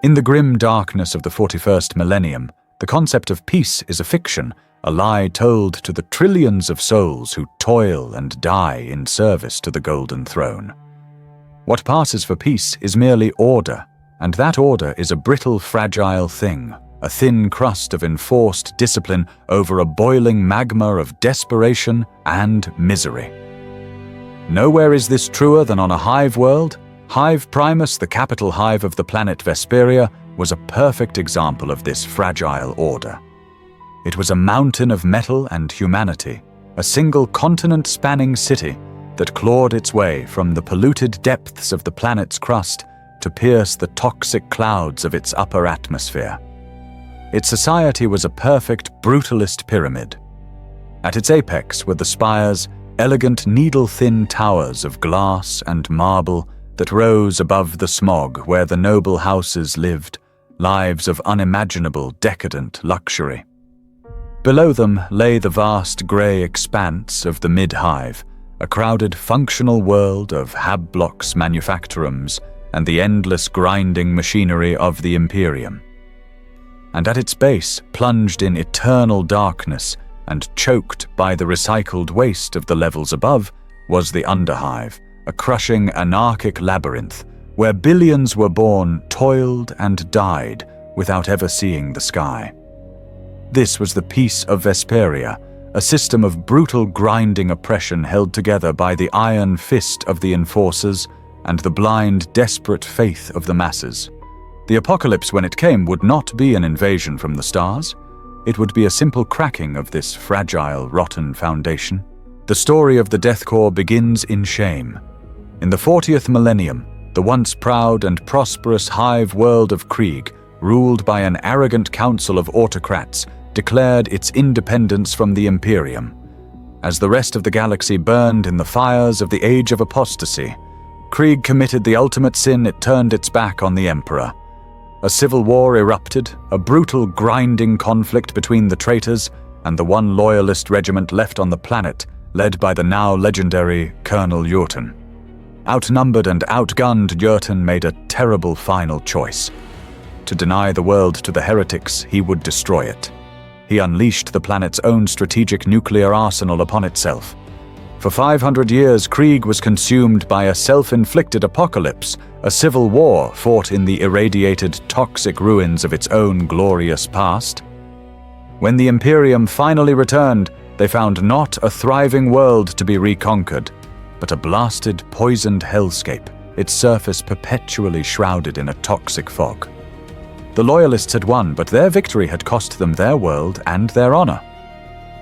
In the grim darkness of the 41st millennium, the concept of peace is a fiction, a lie told to the trillions of souls who toil and die in service to the Golden Throne. What passes for peace is merely order, and that order is a brittle, fragile thing, a thin crust of enforced discipline over a boiling magma of desperation and misery. Nowhere is this truer than on a hive world. Hive Primus, the capital hive of the planet Vesperia, was a perfect example of this fragile order. It was a mountain of metal and humanity, a single continent-spanning city that clawed its way from the polluted depths of the planet's crust to pierce the toxic clouds of its upper atmosphere. Its society was a perfect brutalist pyramid. At its apex were the spires, elegant needle-thin towers of glass and marble that rose above the smog where the noble houses lived, lives of unimaginable decadent luxury. Below them lay the vast grey expanse of the mid-hive, a crowded functional world of Habblocks manufactorums and the endless grinding machinery of the Imperium. And at its base, plunged in eternal darkness and choked by the recycled waste of the levels above, was the Underhive, a crushing anarchic labyrinth where billions were born, toiled and died without ever seeing the sky. This was the peace of Vesperia, a system of brutal grinding oppression held together by the iron fist of the enforcers and the blind, desperate faith of the masses. The apocalypse, when it came, would not be an invasion from the stars. It would be a simple cracking of this fragile, rotten foundation. The story of the Death Korps begins in shame. In the 40th millennium, the once proud and prosperous hive world of Krieg, ruled by an arrogant council of autocrats, declared its independence from the Imperium. As the rest of the galaxy burned in the fires of the Age of Apostasy, Krieg committed the ultimate sin. It turned its back on the Emperor. A civil war erupted, a brutal grinding conflict between the traitors and the one loyalist regiment left on the planet, led by the now legendary Colonel Jurten. Outnumbered and outgunned, Jurten made a terrible final choice. To deny the world to the heretics, he would destroy it. He unleashed the planet's own strategic nuclear arsenal upon itself. For 500 years, Krieg was consumed by a self-inflicted apocalypse, a civil war fought in the irradiated, toxic ruins of its own glorious past. When the Imperium finally returned, they found not a thriving world to be reconquered, but a blasted, poisoned hellscape, its surface perpetually shrouded in a toxic fog. The Loyalists had won, but their victory had cost them their world and their honor.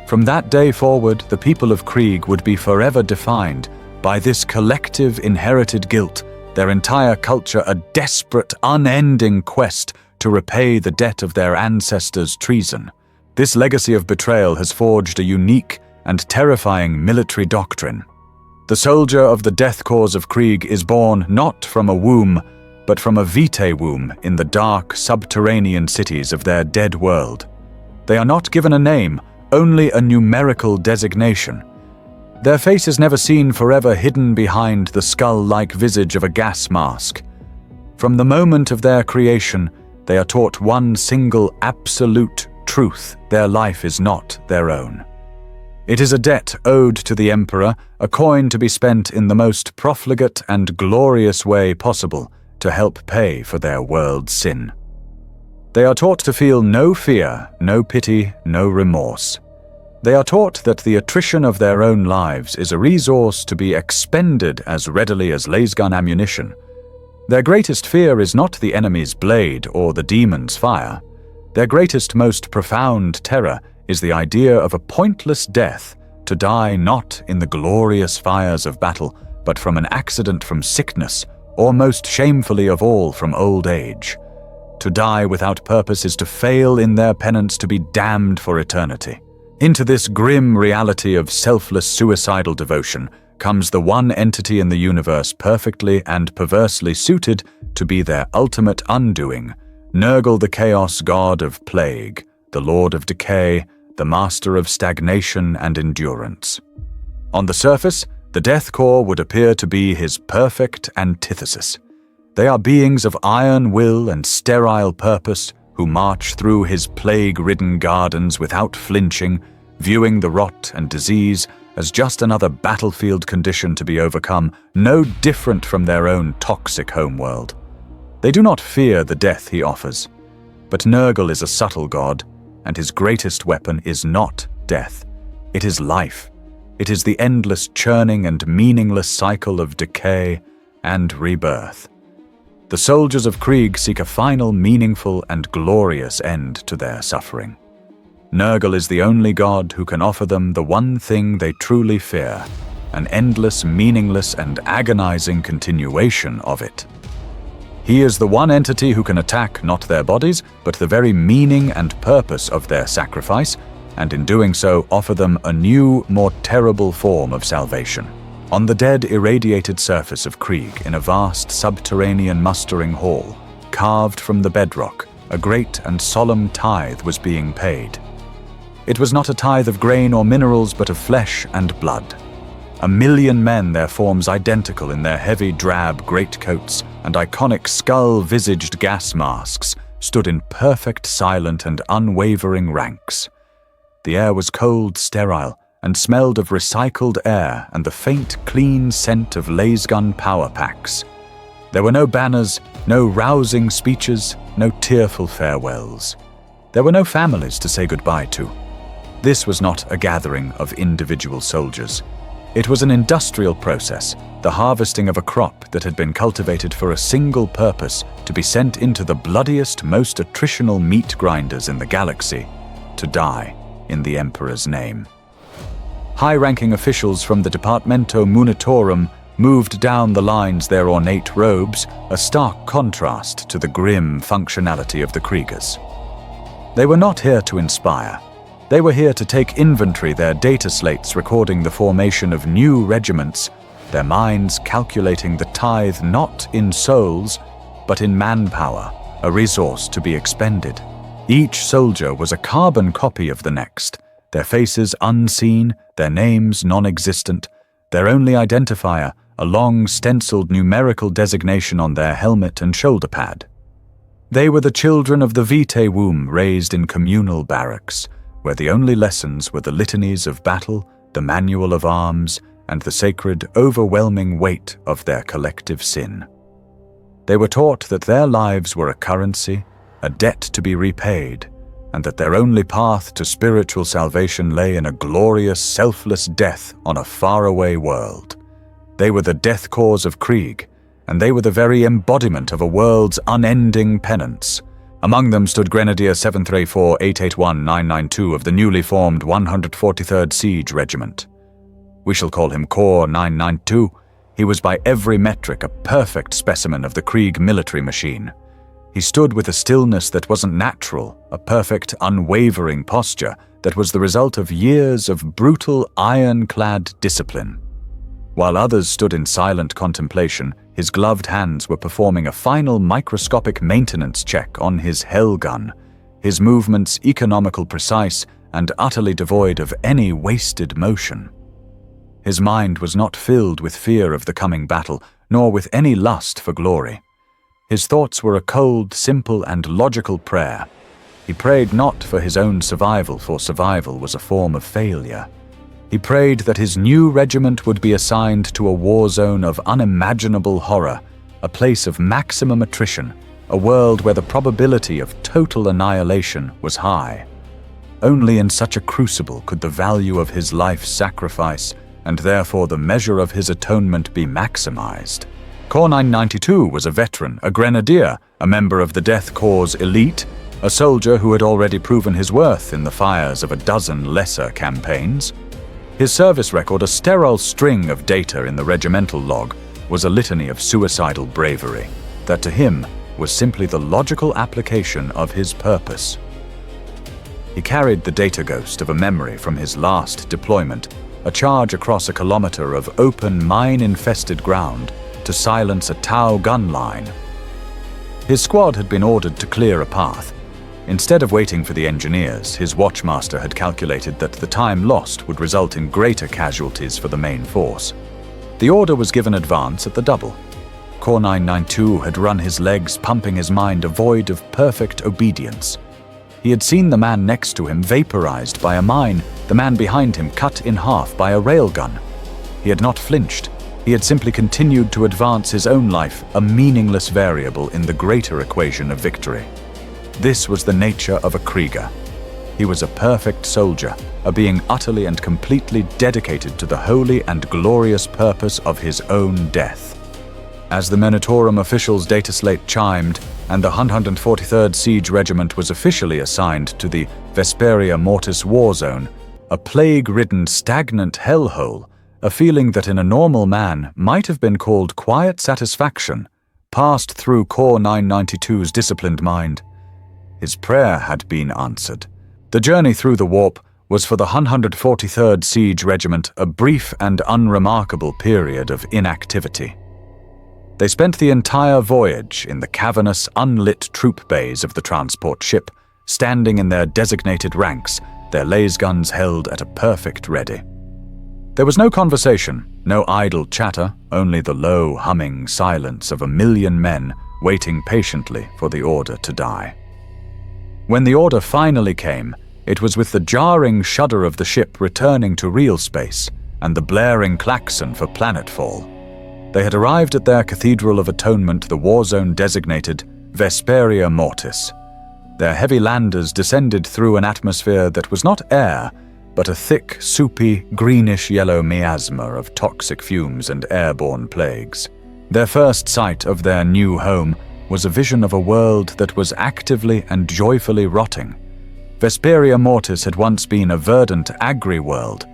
From that day forward, the people of Krieg would be forever defined by this collective inherited guilt, their entire culture a desperate, unending quest to repay the debt of their ancestors' treason. This legacy of betrayal has forged a unique and terrifying military doctrine. The soldier of the Death Korps of Krieg is born not from a womb, but from a vitae womb in the dark, subterranean cities of their dead world. They are not given a name, only a numerical designation. Their face is never seen, forever hidden behind the skull-like visage of a gas mask. From the moment of their creation, they are taught one single absolute truth: their life is not their own. It is a debt owed to the Emperor, a coin to be spent in the most profligate and glorious way possible to help pay for their world's sin. They are taught to feel no fear, no pity, no remorse. They are taught that the attrition of their own lives is a resource to be expended as readily as lasgun ammunition. Their greatest fear is not the enemy's blade or the demon's fire. Their greatest, most profound terror is the idea of a pointless death, to die not in the glorious fires of battle, but from an accident, from sickness, or most shamefully of all, from old age. To die without purpose is to fail in their penance, to be damned for eternity. Into this grim reality of selfless suicidal devotion comes the one entity in the universe perfectly and perversely suited to be their ultimate undoing, Nurgle, the Chaos God of Plague, the Lord of Decay, the Master of Stagnation and Endurance. On the surface, the Death Korps would appear to be his perfect antithesis. They are beings of iron will and sterile purpose who march through his plague-ridden gardens without flinching, viewing the rot and disease as just another battlefield condition to be overcome, no different from their own toxic homeworld. They do not fear the death he offers, but Nurgle is a subtle god, and his greatest weapon is not death. It is life. It is the endless churning and meaningless cycle of decay and rebirth. The soldiers of Krieg seek a final, meaningful, and glorious end to their suffering. Nurgle is the only god who can offer them the one thing they truly fear, an endless, meaningless, and agonizing continuation of it. He is the one entity who can attack not their bodies, but the very meaning and purpose of their sacrifice, and in doing so offer them a new, more terrible form of salvation. On the dead, irradiated surface of Krieg, in a vast subterranean mustering hall, carved from the bedrock, a great and solemn tithe was being paid. It was not a tithe of grain or minerals, but of flesh and blood. 1,000,000 men, their forms identical in their heavy drab greatcoats and iconic skull-visaged gas masks, stood in perfect, silent, and unwavering ranks. The air was cold, sterile, and smelled of recycled air and the faint, clean scent of lasgun power packs. There were no banners, no rousing speeches, no tearful farewells. There were no families to say goodbye to. This was not a gathering of individual soldiers. It was an industrial process, the harvesting of a crop that had been cultivated for a single purpose, to be sent into the bloodiest, most attritional meat grinders in the galaxy, to die in the Emperor's name. High-ranking officials from the Departamento Munitorum moved down the lines, their ornate robes, a stark contrast to the grim functionality of the Kriegers. They were not here to inspire. They were here to take inventory, their data slates recording the formation of new regiments, their minds calculating the tithe not in souls, but in manpower, a resource to be expended. Each soldier was a carbon copy of the next, their faces unseen, their names non-existent, their only identifier a long stenciled numerical designation on their helmet and shoulder pad. They were the children of the Vitae womb, raised in communal barracks, where the only lessons were the litanies of battle, the manual of arms, and the sacred, overwhelming weight of their collective sin. They were taught that their lives were a currency, a debt to be repaid, and that their only path to spiritual salvation lay in a glorious, selfless death on a faraway world. They were the death corps of Krieg, and they were the very embodiment of a world's unending penance. Among them stood Grenadier 734-881-992 of the newly formed 143rd Siege Regiment. We shall call him Corps 992. He was by every metric a perfect specimen of the Krieg military machine. He stood with a stillness that wasn't natural, a perfect, unwavering posture that was the result of years of brutal, iron-clad discipline. While others stood in silent contemplation, his gloved hands were performing a final microscopic maintenance check on his hell gun, his movements economical, precise, and utterly devoid of any wasted motion. His mind was not filled with fear of the coming battle, nor with any lust for glory. His thoughts were a cold, simple, and logical prayer. He prayed not for his own survival, for survival was a form of failure. He prayed that his new regiment would be assigned to a war zone of unimaginable horror, a place of maximum attrition, a world where the probability of total annihilation was high. Only in such a crucible could the value of his life's sacrifice, and therefore the measure of his atonement, be maximized. Corps 992 was a veteran, a grenadier, a member of the Death Corps' elite, a soldier who had already proven his worth in the fires of a dozen lesser campaigns. His service record, a sterile string of data in the regimental log, was a litany of suicidal bravery that to him was simply the logical application of his purpose. He carried the data ghost of a memory from his last deployment, a charge across a kilometer of open, mine-infested ground to silence a Tau gun line. His squad had been ordered to clear a path. Instead of waiting for the engineers, his watchmaster had calculated that the time lost would result in greater casualties for the main force. The order was given advance at the double. Korps 992 had run his legs, pumping his mind void of perfect obedience. He had seen the man next to him vaporized by a mine, the man behind him cut in half by a railgun. He had not flinched. He had simply continued to advance his own life, a meaningless variable in the greater equation of victory. This was the nature of a Krieger. He was a perfect soldier, a being utterly and completely dedicated to the holy and glorious purpose of his own death. As the Menatorum officials' data slate chimed, and the 143rd Siege Regiment was officially assigned to the Vesperia Mortis war zone, a plague-ridden, stagnant hellhole, a feeling that in a normal man might have been called quiet satisfaction, passed through Korps 992's disciplined mind. His prayer had been answered. The journey through the warp was for the 143rd Siege Regiment a brief and unremarkable period of inactivity. They spent the entire voyage in the cavernous, unlit troop bays of the transport ship, standing in their designated ranks, their lasguns held at a perfect ready. There was no conversation, no idle chatter, only the low, humming silence of 1,000,000 men waiting patiently for the order to die. When the order finally came, it was with the jarring shudder of the ship returning to real space and the blaring klaxon for planetfall. They had arrived at their Cathedral of Atonement, the war zone designated Vesperia Mortis. Their heavy landers descended through an atmosphere that was not air, but a thick, soupy, greenish-yellow miasma of toxic fumes and airborne plagues. Their first sight of their new home was a vision of a world that was actively and joyfully rotting. Vesperia Mortis had once been a verdant agri-world.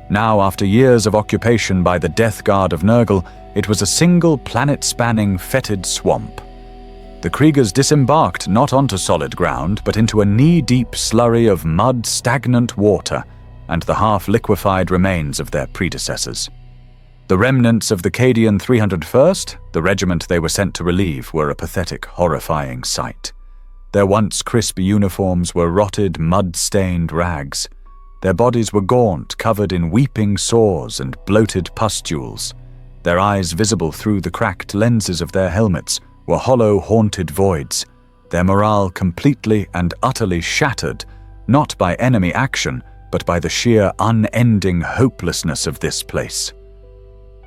Now, after years of occupation by the Death Guard of Nurgle, it was a single planet-spanning fetid swamp. The Kriegers disembarked not onto solid ground, but into a knee-deep slurry of mud, stagnant water, and the half-liquefied remains of their predecessors. The remnants of the Cadian 301st, the regiment they were sent to relieve, were a pathetic, horrifying sight. Their once crisp uniforms were rotted, mud-stained rags. Their bodies were gaunt, covered in weeping sores and bloated pustules. Their eyes, visible through the cracked lenses of their helmets, were hollow, haunted voids, their morale completely and utterly shattered, not by enemy action, but by the sheer unending hopelessness of this place.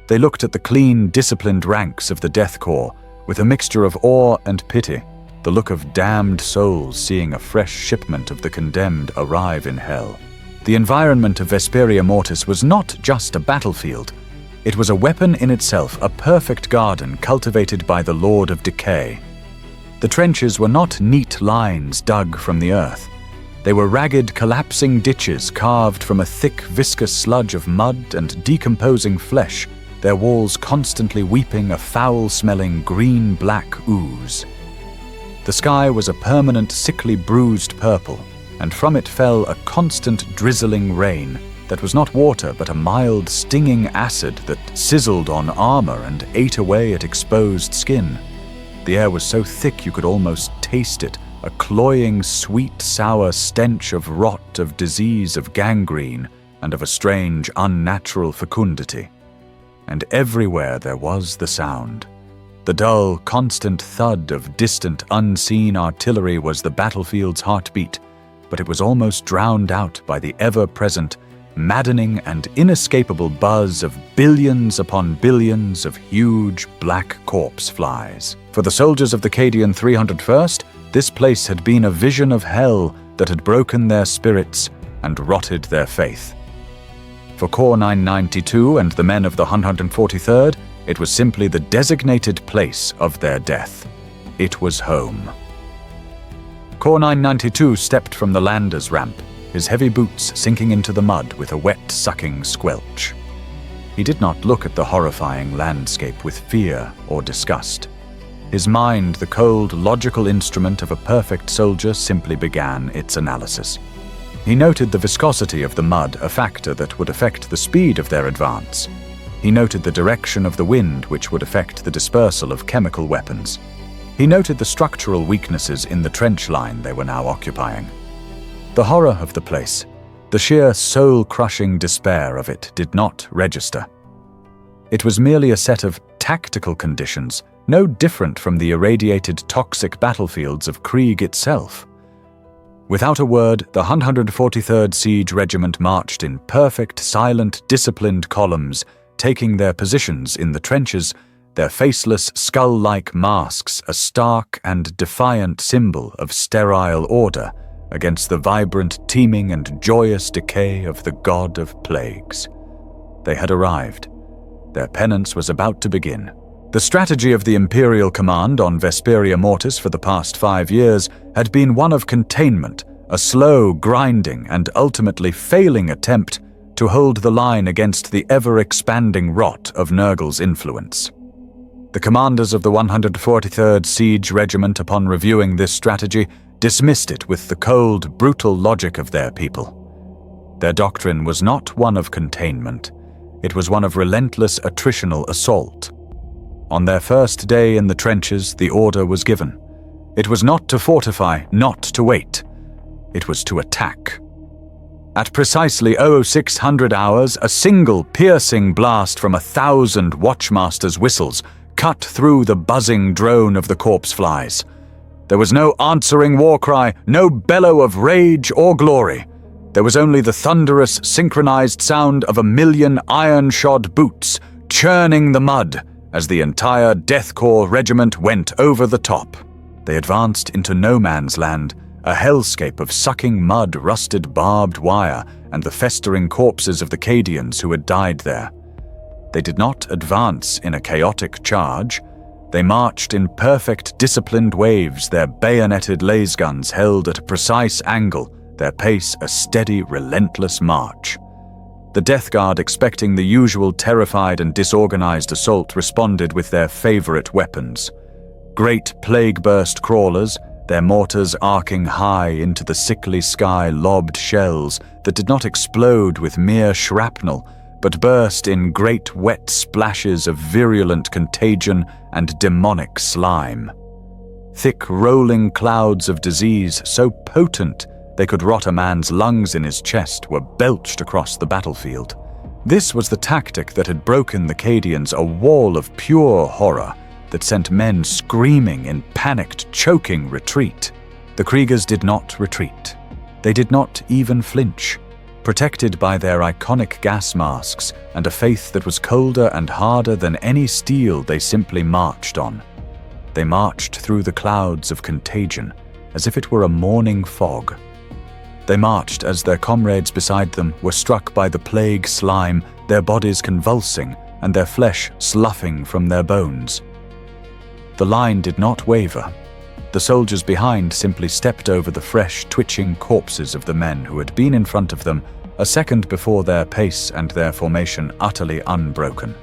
They looked at the clean, disciplined ranks of the Death Corps with a mixture of awe and pity, the look of damned souls seeing a fresh shipment of the condemned arrive in hell. The environment of Vesperia Mortis was not just a battlefield. It was a weapon in itself, a perfect garden cultivated by the Lord of Decay. The trenches were not neat lines dug from the earth. They were ragged, collapsing ditches carved from a thick, viscous sludge of mud and decomposing flesh, their walls constantly weeping a foul-smelling green-black ooze. The sky was a permanent, sickly, bruised purple, and from it fell a constant drizzling rain that was not water but a mild, stinging acid that sizzled on armor and ate away at exposed skin. The air was so thick you could almost taste it, a cloying, sweet, sour stench of rot, of disease, of gangrene, and of a strange, unnatural fecundity. And everywhere there was the sound. The dull, constant thud of distant, unseen artillery was the battlefield's heartbeat, but it was almost drowned out by the ever-present, maddening and inescapable buzz of billions upon billions of huge black corpse flies. For the soldiers of the Cadian 301st, this place had been a vision of hell that had broken their spirits and rotted their faith. For Korps 992 and the men of the 143rd, it was simply the designated place of their death. It was home. Korps 992 stepped from the lander's ramp, his heavy boots sinking into the mud with a wet, sucking squelch. He did not look at the horrifying landscape with fear or disgust. His mind, the cold, logical instrument of a perfect soldier, simply began its analysis. He noted the viscosity of the mud, a factor that would affect the speed of their advance. He noted the direction of the wind, which would affect the dispersal of chemical weapons. He noted the structural weaknesses in the trench line they were now occupying. The horror of the place, the sheer soul-crushing despair of it, did not register. It was merely a set of tactical conditions, no different from the irradiated toxic battlefields of Krieg itself. Without a word, the 143rd Siege Regiment marched in perfect, silent, disciplined columns, taking their positions in the trenches, their faceless, skull-like masks a stark and defiant symbol of sterile order against the vibrant, teeming and joyous decay of the god of plagues. They had arrived. Their penance was about to begin. The strategy of the Imperial Command on Vesperia Mortis for the past 5 years had been one of containment, a slow, grinding, and ultimately failing attempt to hold the line against the ever-expanding rot of Nurgle's influence. The commanders of the 143rd Siege Regiment, upon reviewing this strategy, dismissed it with the cold, brutal logic of their people. Their doctrine was not one of containment. It was one of relentless attritional assault. On their first day in the trenches, the order was given. It was not to fortify, not to wait. It was to attack. At precisely 0600 hours, a single piercing blast from 1,000 Watchmasters' whistles cut through the buzzing drone of the corpse flies. There was no answering war cry, no bellow of rage or glory. There was only the thunderous, synchronized sound of 1,000,000 iron-shod boots churning the mud as the entire Death Corps regiment went over the top. They advanced into no man's land, a hellscape of sucking mud, rusted barbed wire, and the festering corpses of the Cadians who had died there. They did not advance in a chaotic charge. They marched in perfect, disciplined waves, their bayoneted lasguns held at a precise angle, their pace a steady, relentless march. The Death Guard, expecting the usual terrified and disorganized assault, responded with their favorite weapons. Great plague-burst crawlers, their mortars arcing high into the sickly sky, lobbed shells that did not explode with mere shrapnel, but burst in great wet splashes of virulent contagion and demonic slime. Thick rolling clouds of disease, so potent they could rot a man's lungs in his chest, were belched across the battlefield. This was the tactic that had broken the Cadians a wall of pure horror that sent men screaming in panicked, choking retreat. The Kriegers did not retreat. They did not even flinch. Protected by their iconic gas masks and a faith that was colder and harder than any steel, they simply marched on. They marched through the clouds of contagion as if it were a morning fog. They marched as their comrades beside them were struck by the plague slime, their bodies convulsing and their flesh sloughing from their bones. The line did not waver. The soldiers behind simply stepped over the fresh, twitching corpses of the men who had been in front of them a second before, their pace and their formation utterly unbroken.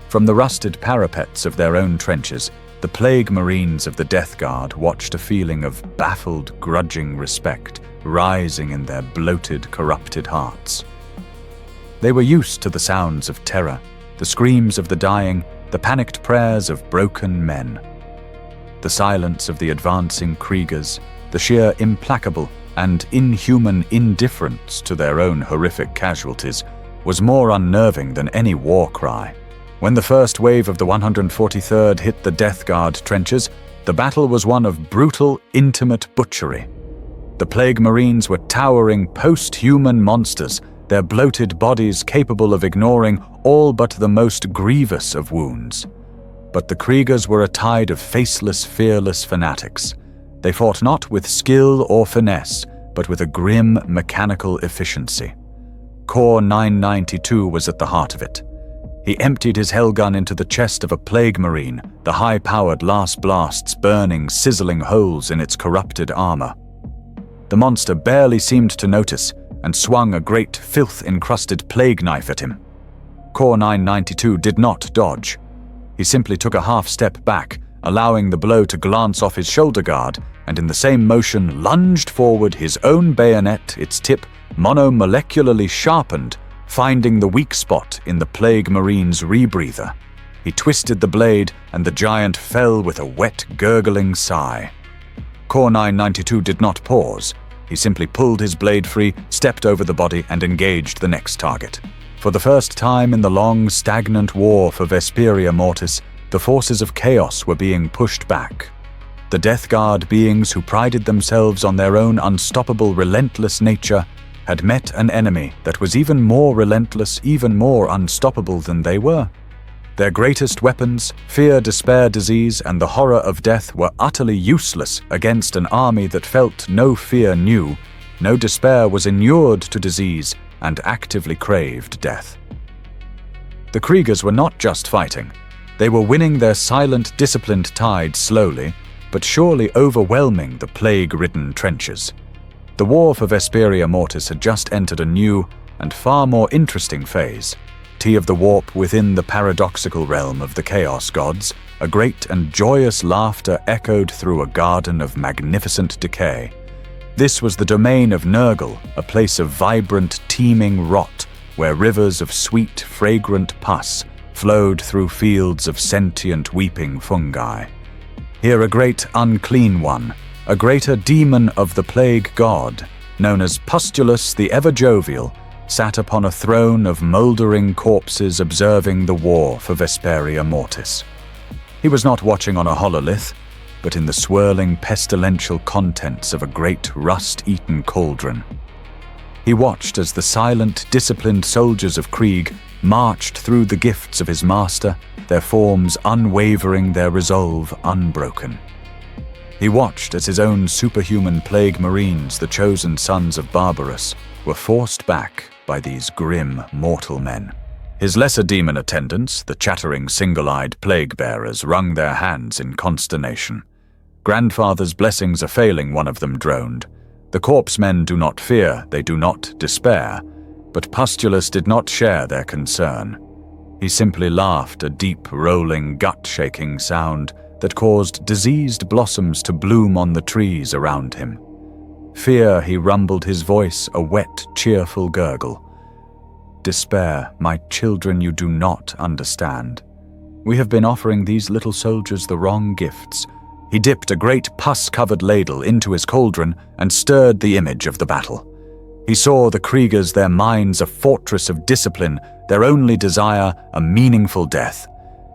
From the rusted parapets of their own trenches, the plague marines of the Death Guard watched, a feeling of baffled, grudging respect rising in their bloated, corrupted hearts. They were used to the sounds of terror, the screams of the dying, the panicked prayers of broken men. The silence of the advancing Kriegers, the sheer implacable and inhuman indifference to their own horrific casualties, was more unnerving than any war cry. When the first wave of the 143rd hit the Death Guard trenches, the battle was one of brutal, intimate butchery. The Plague Marines were towering post-human monsters, their bloated bodies capable of ignoring all but the most grievous of wounds. But the Kriegers were a tide of faceless, fearless fanatics. They fought not with skill or finesse, but with a grim, mechanical efficiency. Corps 992 was at the heart of it. He emptied his hellgun into the chest of a Plague Marine, the high-powered last blasts burning, sizzling holes in its corrupted armor. The monster barely seemed to notice and swung a great, filth-encrusted plague knife at him. Corps 992 did not dodge. He simply took a half-step back, allowing the blow to glance off his shoulder guard, and in the same motion lunged forward, his own bayonet, its tip monomolecularly sharpened, finding the weak spot in the Plague Marine's rebreather. He twisted the blade, and the giant fell with a wet, gurgling sigh. Corps 992 did not pause. He simply pulled his blade free, stepped over the body, and engaged the next target. For the first time in the long, stagnant war for Vesperia Mortis, The forces of chaos were being pushed back. The Death Guard beings who prided themselves on their own unstoppable, relentless nature had met an enemy that was even more relentless, even more unstoppable than they were. Their greatest weapons, fear, despair, disease, and the horror of death, were utterly useless against an army that felt no fear knew, no despair was inured to disease, and actively craved death. The Kriegers were not just fighting. They were winning their silent, disciplined tide slowly, but surely overwhelming the plague-ridden trenches. The war for Vesperia Mortis had just entered a new and far more interesting phase. Of the warp within the paradoxical realm of the Chaos Gods, a great and joyous laughter echoed through a garden of magnificent decay. This was the domain of Nurgle, a place of vibrant, teeming rot, where rivers of sweet, fragrant pus flowed through fields of sentient, weeping fungi. Here a great unclean one, a greater demon of the plague god, known as Pustulus the Ever-Jovial, sat upon a throne of mouldering corpses observing the war for Vesperia Mortis. He was not watching on a hololith, but in the swirling pestilential contents of a great rust-eaten cauldron. He watched as the silent, disciplined soldiers of Krieg marched through the gifts of his master, their forms unwavering, their resolve unbroken. He watched as his own superhuman plague marines, the chosen sons of Barbarus, were forced back by these grim mortal men. His lesser demon attendants, the chattering single-eyed plague-bearers, wrung their hands in consternation. "Grandfather's blessings are failing," one of them droned. "The corpse men do not fear, they do not despair." But Pustulus did not share their concern. He simply laughed, a deep, rolling, gut-shaking sound that caused diseased blossoms to bloom on the trees around him. Fear, he rumbled, his voice a wet, cheerful gurgle. "Despair, my children, you do not understand. We have been offering these little soldiers the wrong gifts." He dipped a great pus-covered ladle into his cauldron and stirred the image of the battle. He saw the Kriegers, their minds a fortress of discipline, their only desire a meaningful death.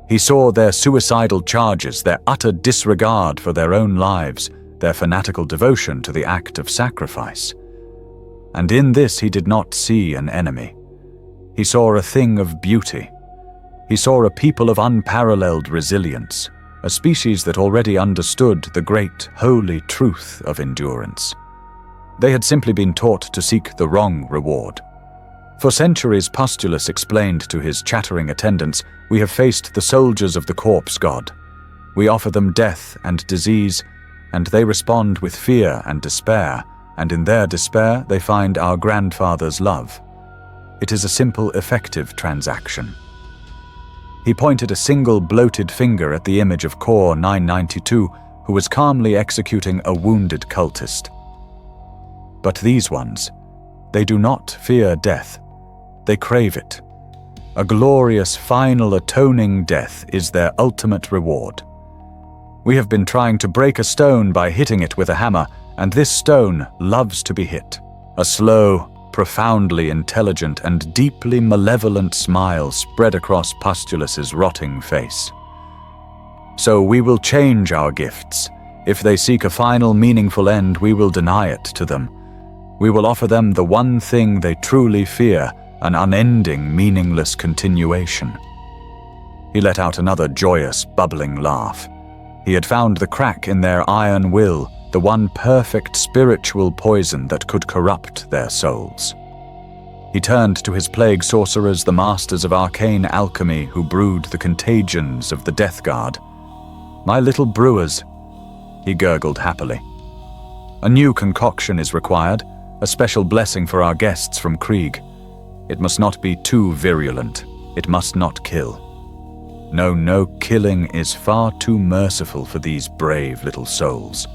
He saw their suicidal charges, their utter disregard for their own lives, their fanatical devotion to the act of sacrifice. And in this he did not see an enemy. He saw a thing of beauty. He saw a people of unparalleled resilience, a species that already understood the great, holy truth of endurance. They had simply been taught to seek the wrong reward. For centuries, Pustulus explained to his chattering attendants, "We have faced the soldiers of the corpse god. We offer them death and disease, and they respond with fear and despair, and in their despair they find our grandfather's love. It is a simple, effective transaction." He pointed a single bloated finger at the image of Core 992, who was calmly executing a wounded cultist. But these ones, they do not fear death. They crave it. A glorious, final, atoning death is their ultimate reward. We have been trying to break a stone by hitting it with a hammer, and this stone loves to be hit. A slow, profoundly intelligent and deeply malevolent smile spread across Pustulus's rotting face. "So we will change our gifts. If they seek a final meaningful end, we will deny it to them. We will offer them the one thing they truly fear, an unending, meaningless continuation." He let out another joyous, bubbling laugh. He had found the crack in their iron will, the one perfect spiritual poison that could corrupt their souls. He turned to his plague sorcerers, the masters of arcane alchemy who brewed the contagions of the Death Guard. "My little brewers," he gurgled happily. "A new concoction is required, a special blessing for our guests from Krieg. It must not be too virulent. It must not kill. No, killing is far too merciful for these brave little souls.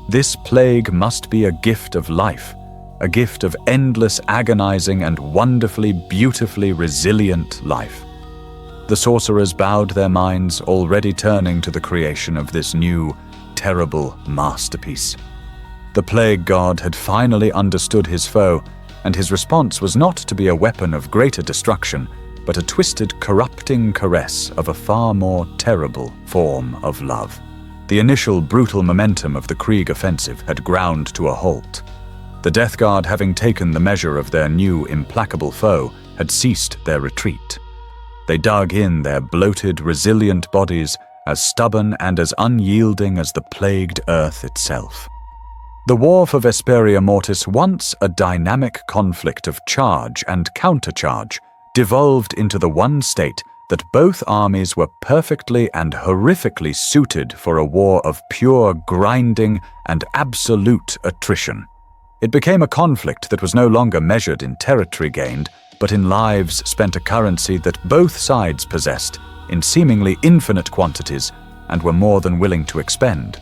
This plague must be a gift of life, a gift of endless, agonizing, and wonderfully, beautifully resilient life." The sorcerers bowed their minds, already turning to the creation of this new, terrible masterpiece. The plague god had finally understood his foe, and his response was not to be a weapon of greater destruction, but a twisted, corrupting caress of a far more terrible form of love. The initial brutal momentum of the Krieg offensive had ground to a halt. The Death Guard, having taken the measure of their new implacable foe, had ceased their retreat. They dug in their bloated, resilient bodies, as stubborn and as unyielding as the plagued earth itself. The war for Vesperia Mortis, once a dynamic conflict of charge and countercharge, devolved into the one state that both armies were perfectly and horrifically suited for a war of pure grinding and absolute attrition. It became a conflict that was no longer measured in territory gained, but in lives spent, a currency that both sides possessed in seemingly infinite quantities and were more than willing to expend.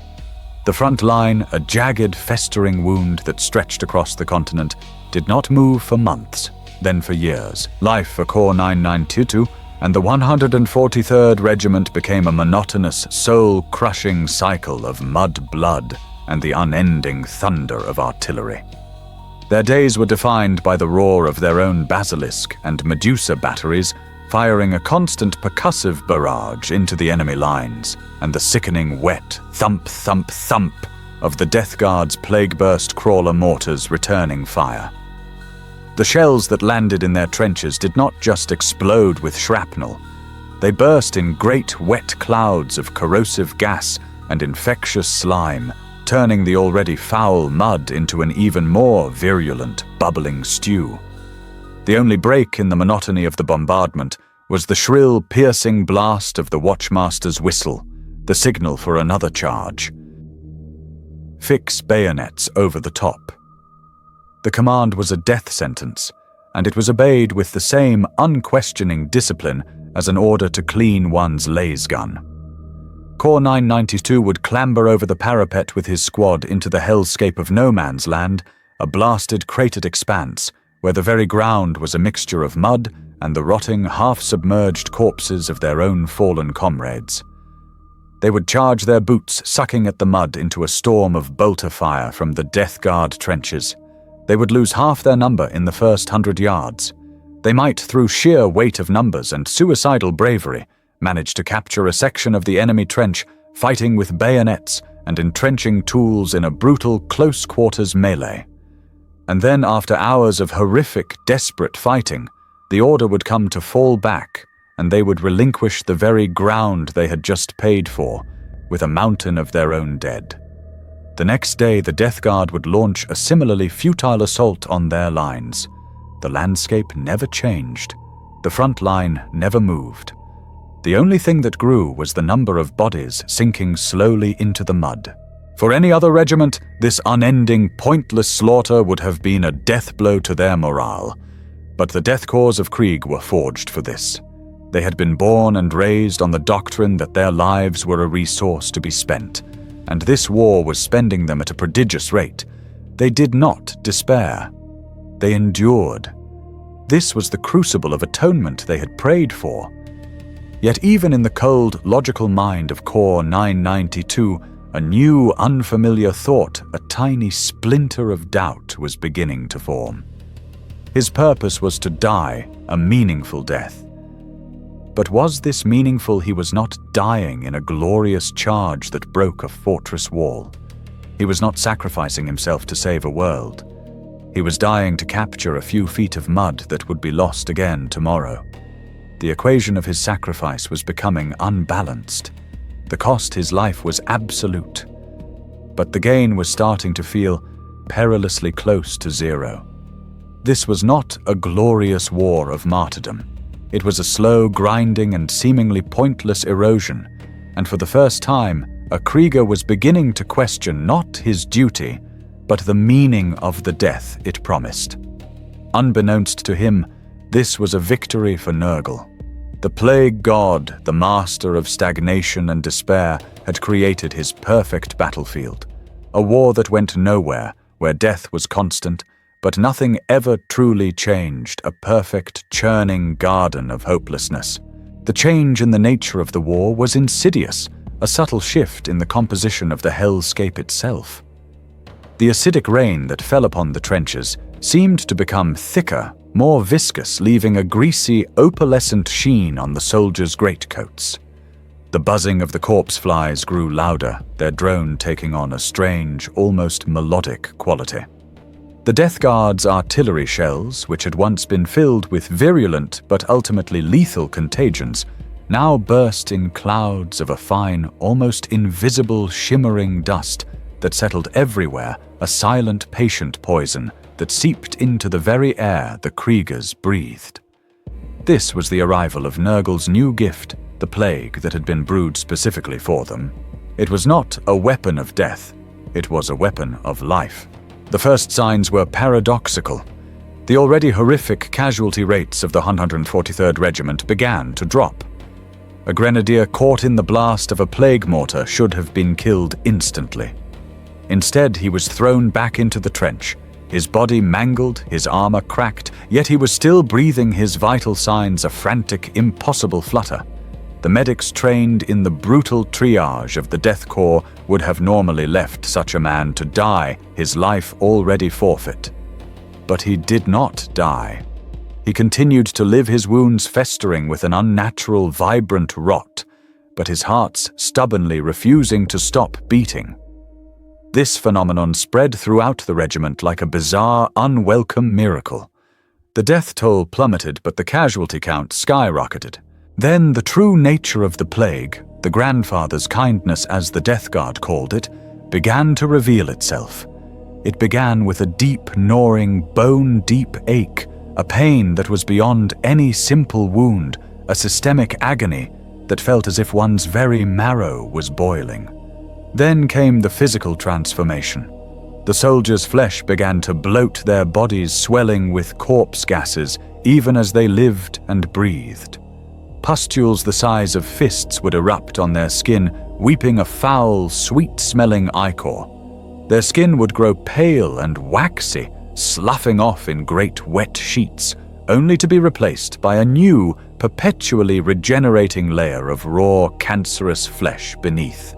The front line, a jagged, festering wound that stretched across the continent, did not move for months, then for years. Life for Corps 9922 and the 143rd Regiment became a monotonous, soul-crushing cycle of mud blood and the unending thunder of artillery. Their days were defined by the roar of their own basilisk and Medusa batteries firing a constant percussive barrage into the enemy lines, and the sickening wet thump, thump, thump of the Death Guard's plague-burst crawler mortars returning fire. The shells that landed in their trenches did not just explode with shrapnel. They burst in great wet clouds of corrosive gas and infectious slime, turning the already foul mud into an even more virulent, bubbling stew. The only break in the monotony of the bombardment was the shrill, piercing blast of the Watchmaster's whistle, the signal for another charge. Fix bayonets over the top. The command was a death sentence, and it was obeyed with the same unquestioning discipline as an order to clean one's laser gun. Corps 992 would clamber over the parapet with his squad into the hellscape of no man's land, a blasted, cratered expanse, where the very ground was a mixture of mud and the rotting, half-submerged corpses of their own fallen comrades. They would charge their boots, sucking at the mud into a storm of bolter fire from the Death Guard trenches. They would lose half their number in the first 100 yards. They might, through sheer weight of numbers and suicidal bravery, manage to capture a section of the enemy trench, fighting with bayonets and entrenching tools in a brutal close-quarters melee. And then, after hours of horrific, desperate fighting, the order would come to fall back, and they would relinquish the very ground they had just paid for, with a mountain of their own dead. The next day, the Death Guard would launch a similarly futile assault on their lines. The landscape never changed. The front line never moved. The only thing that grew was the number of bodies sinking slowly into the mud. For any other regiment, this unending, pointless slaughter would have been a death blow to their morale. But the Death Korps of Krieg were forged for this. They had been born and raised on the doctrine that their lives were a resource to be spent, and this war was spending them at a prodigious rate. They did not despair. They endured. This was the crucible of atonement they had prayed for. Yet even in the cold, logical mind of Corps 992, a new, unfamiliar thought, a tiny splinter of doubt, was beginning to form. His purpose was to die a meaningful death. But was this meaningful? He was not dying in a glorious charge that broke a fortress wall. He was not sacrificing himself to save a world. He was dying to capture a few feet of mud that would be lost again tomorrow. The equation of his sacrifice was becoming unbalanced. The cost his life was absolute, but the gain was starting to feel perilously close to zero. This was not a glorious war of martyrdom. It was a slow, grinding, and seemingly pointless erosion, and for the first time, a Krieger was beginning to question not his duty, but the meaning of the death it promised. Unbeknownst to him, this was a victory for Nurgle. The plague god, the master of stagnation and despair, had created his perfect battlefield, a war that went nowhere, where death was constant, but nothing ever truly changed, a perfect, churning garden of hopelessness. The change in the nature of the war was insidious, a subtle shift in the composition of the hellscape itself. The acidic rain that fell upon the trenches seemed to become thicker more viscous, leaving a greasy, opalescent sheen on the soldiers' greatcoats. The buzzing of the corpse flies grew louder, their drone taking on a strange, almost melodic quality. The Death Guard's artillery shells, which had once been filled with virulent but ultimately lethal contagions, now burst in clouds of a fine, almost invisible shimmering dust that settled everywhere, a silent, patient poison that seeped into the very air the Kriegers breathed. This was the arrival of Nurgle's new gift, the plague that had been brewed specifically for them. It was not a weapon of death, it was a weapon of life. The first signs were paradoxical. The already horrific casualty rates of the 143rd Regiment began to drop. A grenadier caught in the blast of a plague mortar should have been killed instantly. Instead, he was thrown back into the trench, his body mangled, his armor cracked, yet he was still breathing his vital signs a frantic, impossible flutter. The medics trained in the brutal triage of the Death Corps would have normally left such a man to die, his life already forfeit. But he did not die. He continued to live, his wounds festering with an unnatural, vibrant rot, but his heart's stubbornly refusing to stop beating. This phenomenon spread throughout the regiment like a bizarre, unwelcome miracle. The death toll plummeted, but the casualty count skyrocketed. Then the true nature of the plague, the grandfather's kindness as the Death Guard called it, began to reveal itself. It began with a deep, gnawing, bone-deep ache, a pain that was beyond any simple wound, a systemic agony that felt as if one's very marrow was boiling. Then came the physical transformation. The soldiers' flesh began to bloat, their bodies swelling with corpse gases even as they lived and breathed. Pustules the size of fists would erupt on their skin, weeping a foul, sweet-smelling ichor. Their skin would grow pale and waxy, sloughing off in great wet sheets, only to be replaced by a new, perpetually regenerating layer of raw, cancerous flesh beneath.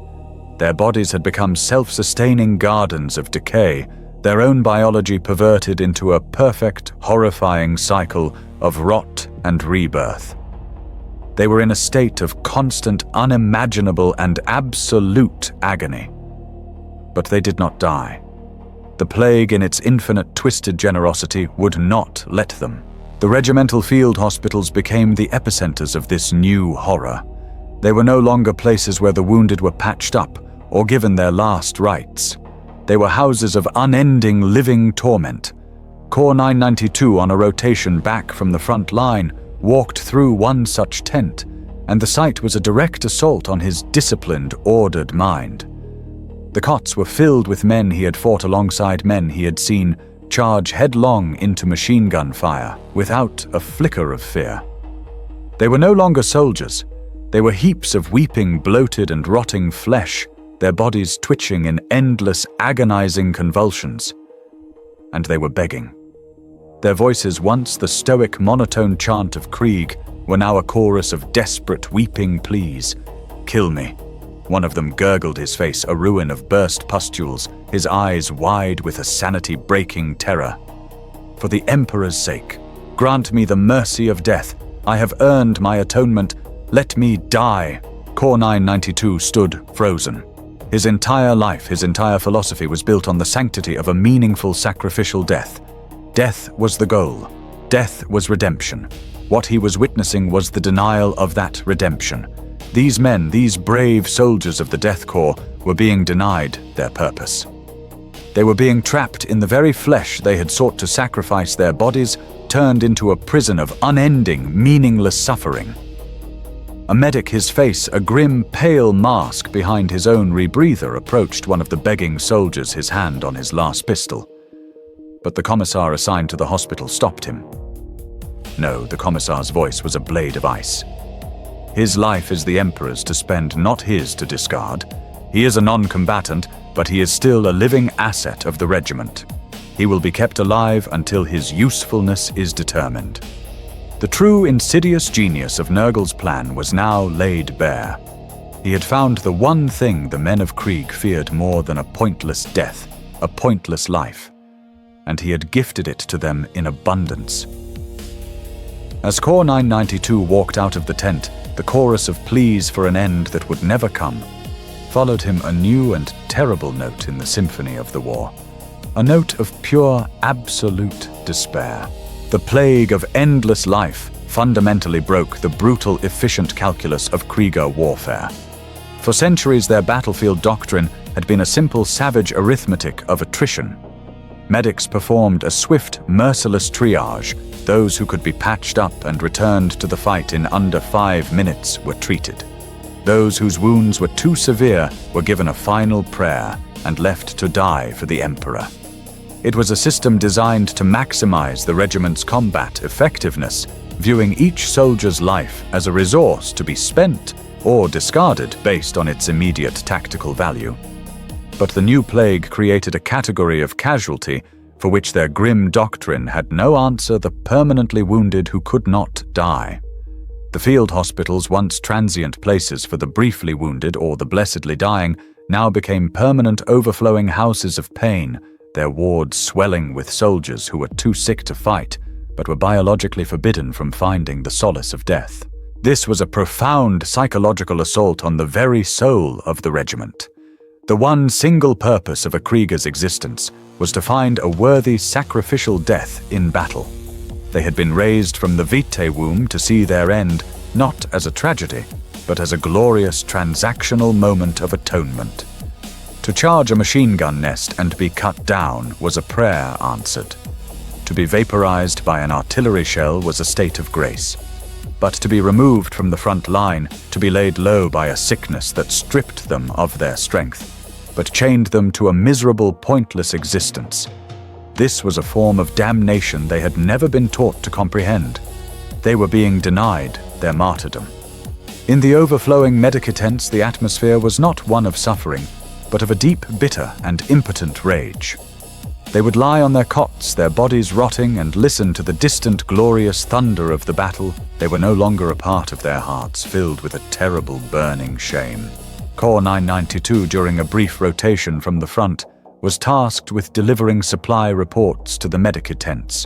Their bodies had become self-sustaining gardens of decay, their own biology perverted into a perfect, horrifying cycle of rot and rebirth. They were in a state of constant, unimaginable, and absolute agony. But they did not die. The plague, in its infinite twisted generosity, would not let them. The regimental field hospitals became the epicenters of this new horror. They were no longer places where the wounded were patched up or given their last rites. They were houses of unending living torment. Corps 992, on a rotation back from the front line, walked through one such tent, and the sight was a direct assault on his disciplined, ordered mind. The cots were filled with men he had fought alongside, men he had seen charge headlong into machine gun fire without a flicker of fear. They were no longer soldiers. They were heaps of weeping, bloated and rotting flesh, their bodies twitching in endless, agonizing convulsions. And they were begging. Their voices, once the stoic, monotone chant of Krieg, were now a chorus of desperate, weeping pleas. "Kill me." One of them gurgled, his face a ruin of burst pustules, his eyes wide with a sanity-breaking terror. "For the Emperor's sake, grant me the mercy of death. I have earned my atonement. Let me die." Corps 992 stood frozen. His entire life, his entire philosophy was built on the sanctity of a meaningful sacrificial death. Death was the goal. Death was redemption. What he was witnessing was the denial of that redemption. These men, these brave soldiers of the Death Corps, were being denied their purpose. They were being trapped in the very flesh they had sought to sacrifice, their bodies turned into a prison of unending, meaningless suffering. A medic, his face a grim, pale mask behind his own rebreather, approached one of the begging soldiers, his hand on his last pistol. But the commissar assigned to the hospital stopped him. No, the commissar's voice was a blade of ice. His life is the Emperor's to spend, not his to discard. He is a non-combatant, but he is still a living asset of the regiment. He will be kept alive until his usefulness is determined. The true insidious genius of Nurgle's plan was now laid bare. He had found the one thing the men of Krieg feared more than a pointless death, a pointless life. And he had gifted it to them in abundance. As Corps 992 walked out of the tent, the chorus of pleas for an end that would never come followed him a new and terrible note in the symphony of the war. A note of pure, absolute despair. The plague of endless life fundamentally broke the brutal, efficient calculus of Krieger warfare. For centuries, their battlefield doctrine had been a simple, savage arithmetic of attrition. Medics performed a swift, merciless triage. Those who could be patched up and returned to the fight in under 5 minutes were treated. Those whose wounds were too severe were given a final prayer and left to die for the Emperor. It was a system designed to maximize the regiment's combat effectiveness, viewing each soldier's life as a resource to be spent or discarded based on its immediate tactical value. But the new plague created a category of casualty for which their grim doctrine had no answer: the permanently wounded who could not die. The field hospitals, once transient places for the briefly wounded or the blessedly dying, now became permanent overflowing houses of pain, their wards swelling with soldiers who were too sick to fight, but were biologically forbidden from finding the solace of death. This was a profound psychological assault on the very soul of the regiment. The one single purpose of a Krieger's existence was to find a worthy sacrificial death in battle. They had been raised from the vitae womb to see their end not as a tragedy, but as a glorious transactional moment of atonement. To charge a machine gun nest and be cut down was a prayer answered. To be vaporized by an artillery shell was a state of grace. But to be removed from the front line, to be laid low by a sickness that stripped them of their strength, but chained them to a miserable, pointless existence, this was a form of damnation they had never been taught to comprehend. They were being denied their martyrdom. In the overflowing medical tents, the atmosphere was not one of suffering, but of a deep, bitter, and impotent rage. They would lie on their cots, their bodies rotting, and listen to the distant, glorious thunder of the battle. They were no longer a part of their hearts, filled with a terrible, burning shame. Corps 992, during a brief rotation from the front, was tasked with delivering supply reports to the medical tents.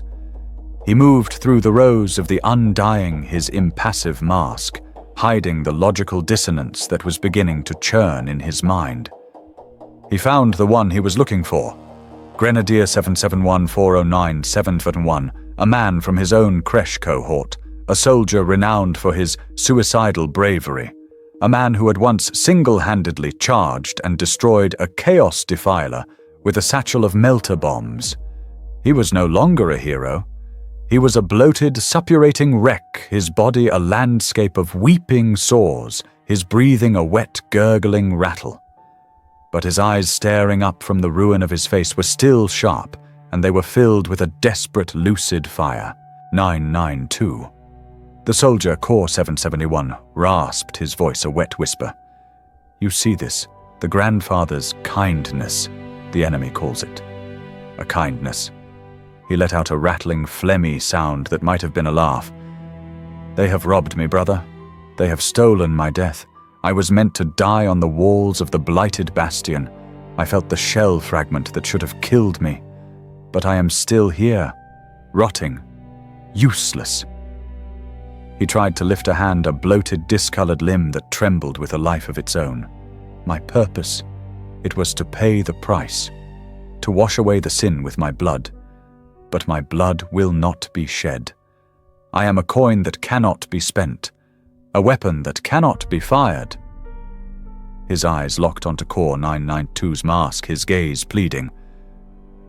He moved through the rows of the undying, his impassive mask, hiding the logical dissonance that was beginning to churn in his mind. He found the one he was looking for. Grenadier 771-409-771, a man from his own creche cohort, a soldier renowned for his suicidal bravery, a man who had once single-handedly charged and destroyed a chaos defiler with a satchel of melter bombs. He was no longer a hero. He was a bloated, suppurating wreck, his body a landscape of weeping sores, his breathing a wet, gurgling rattle. But his eyes staring up from the ruin of his face were still sharp, and they were filled with a desperate, lucid fire. 992. The soldier, Corps 771, rasped, his voice a wet whisper. You see this, the grandfather's kindness, the enemy calls it. A kindness. He let out a rattling, phlegmy sound that might have been a laugh. They have robbed me, brother. They have stolen my death. I was meant to die on the walls of the blighted bastion. I felt the shell fragment that should have killed me. But I am still here, rotting, useless. He tried to lift a hand, a bloated, discolored limb that trembled with a life of its own. My purpose, it was to pay the price, to wash away the sin with my blood. But my blood will not be shed. I am a coin that cannot be spent, a weapon that cannot be fired. His eyes locked onto Corps 992's mask, his gaze pleading.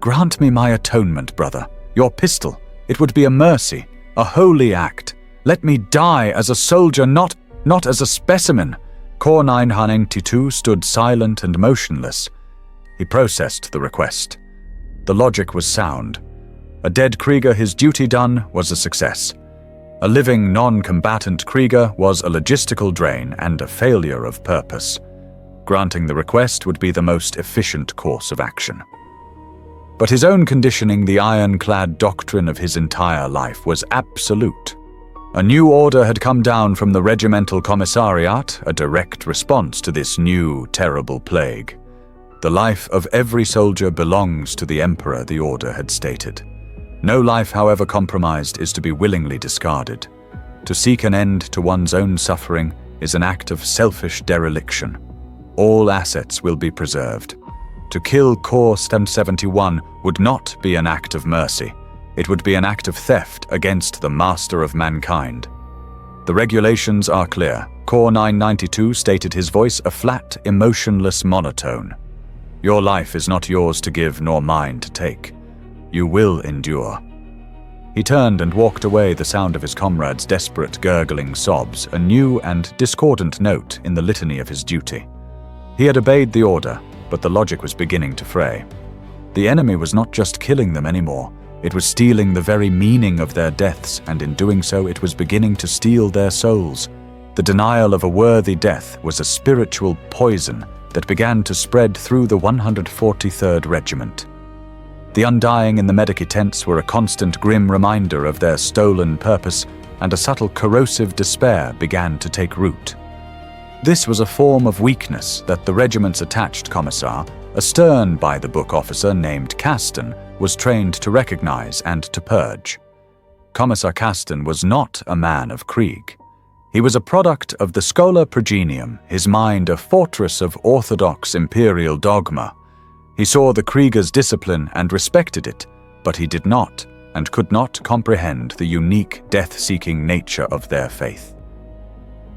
Grant me my atonement, brother. Your pistol. It would be a mercy, a holy act. Let me die as a soldier, not as a specimen. Corps 992 stood silent and motionless. He processed the request. The logic was sound. A dead Krieger, his duty done, was a success. A living, non-combatant Krieger was a logistical drain and a failure of purpose. Granting the request would be the most efficient course of action. But his own conditioning, the ironclad doctrine of his entire life, was absolute. A new order had come down from the regimental commissariat, a direct response to this new, terrible plague. The life of every soldier belongs to the Emperor, the order had stated. No life, however compromised, is to be willingly discarded. To seek an end to one's own suffering is an act of selfish dereliction. All assets will be preserved. To kill Korps 71 would not be an act of mercy. It would be an act of theft against the master of mankind. The regulations are clear. Korps 992 stated, his voice a flat, emotionless monotone. Your life is not yours to give nor mine to take. You will endure. He turned and walked away, the sound of his comrades' desperate gurgling sobs, a new and discordant note in the litany of his duty. He had obeyed the order, but the logic was beginning to fray. The enemy was not just killing them anymore. It was stealing the very meaning of their deaths, and in doing so it was beginning to steal their souls. The denial of a worthy death was a spiritual poison that began to spread through the 143rd Regiment. The undying in the medici tents were a constant grim reminder of their stolen purpose, and a subtle corrosive despair began to take root. This was a form of weakness that the regiment's attached commissar, a stern by-the-book officer named Caston, was trained to recognize and to purge. Commissar Caston was not a man of Krieg. He was a product of the Schola Progenium, his mind a fortress of orthodox imperial dogma. He saw the Kriegers' discipline and respected it, but he did not and could not comprehend the unique death-seeking nature of their faith.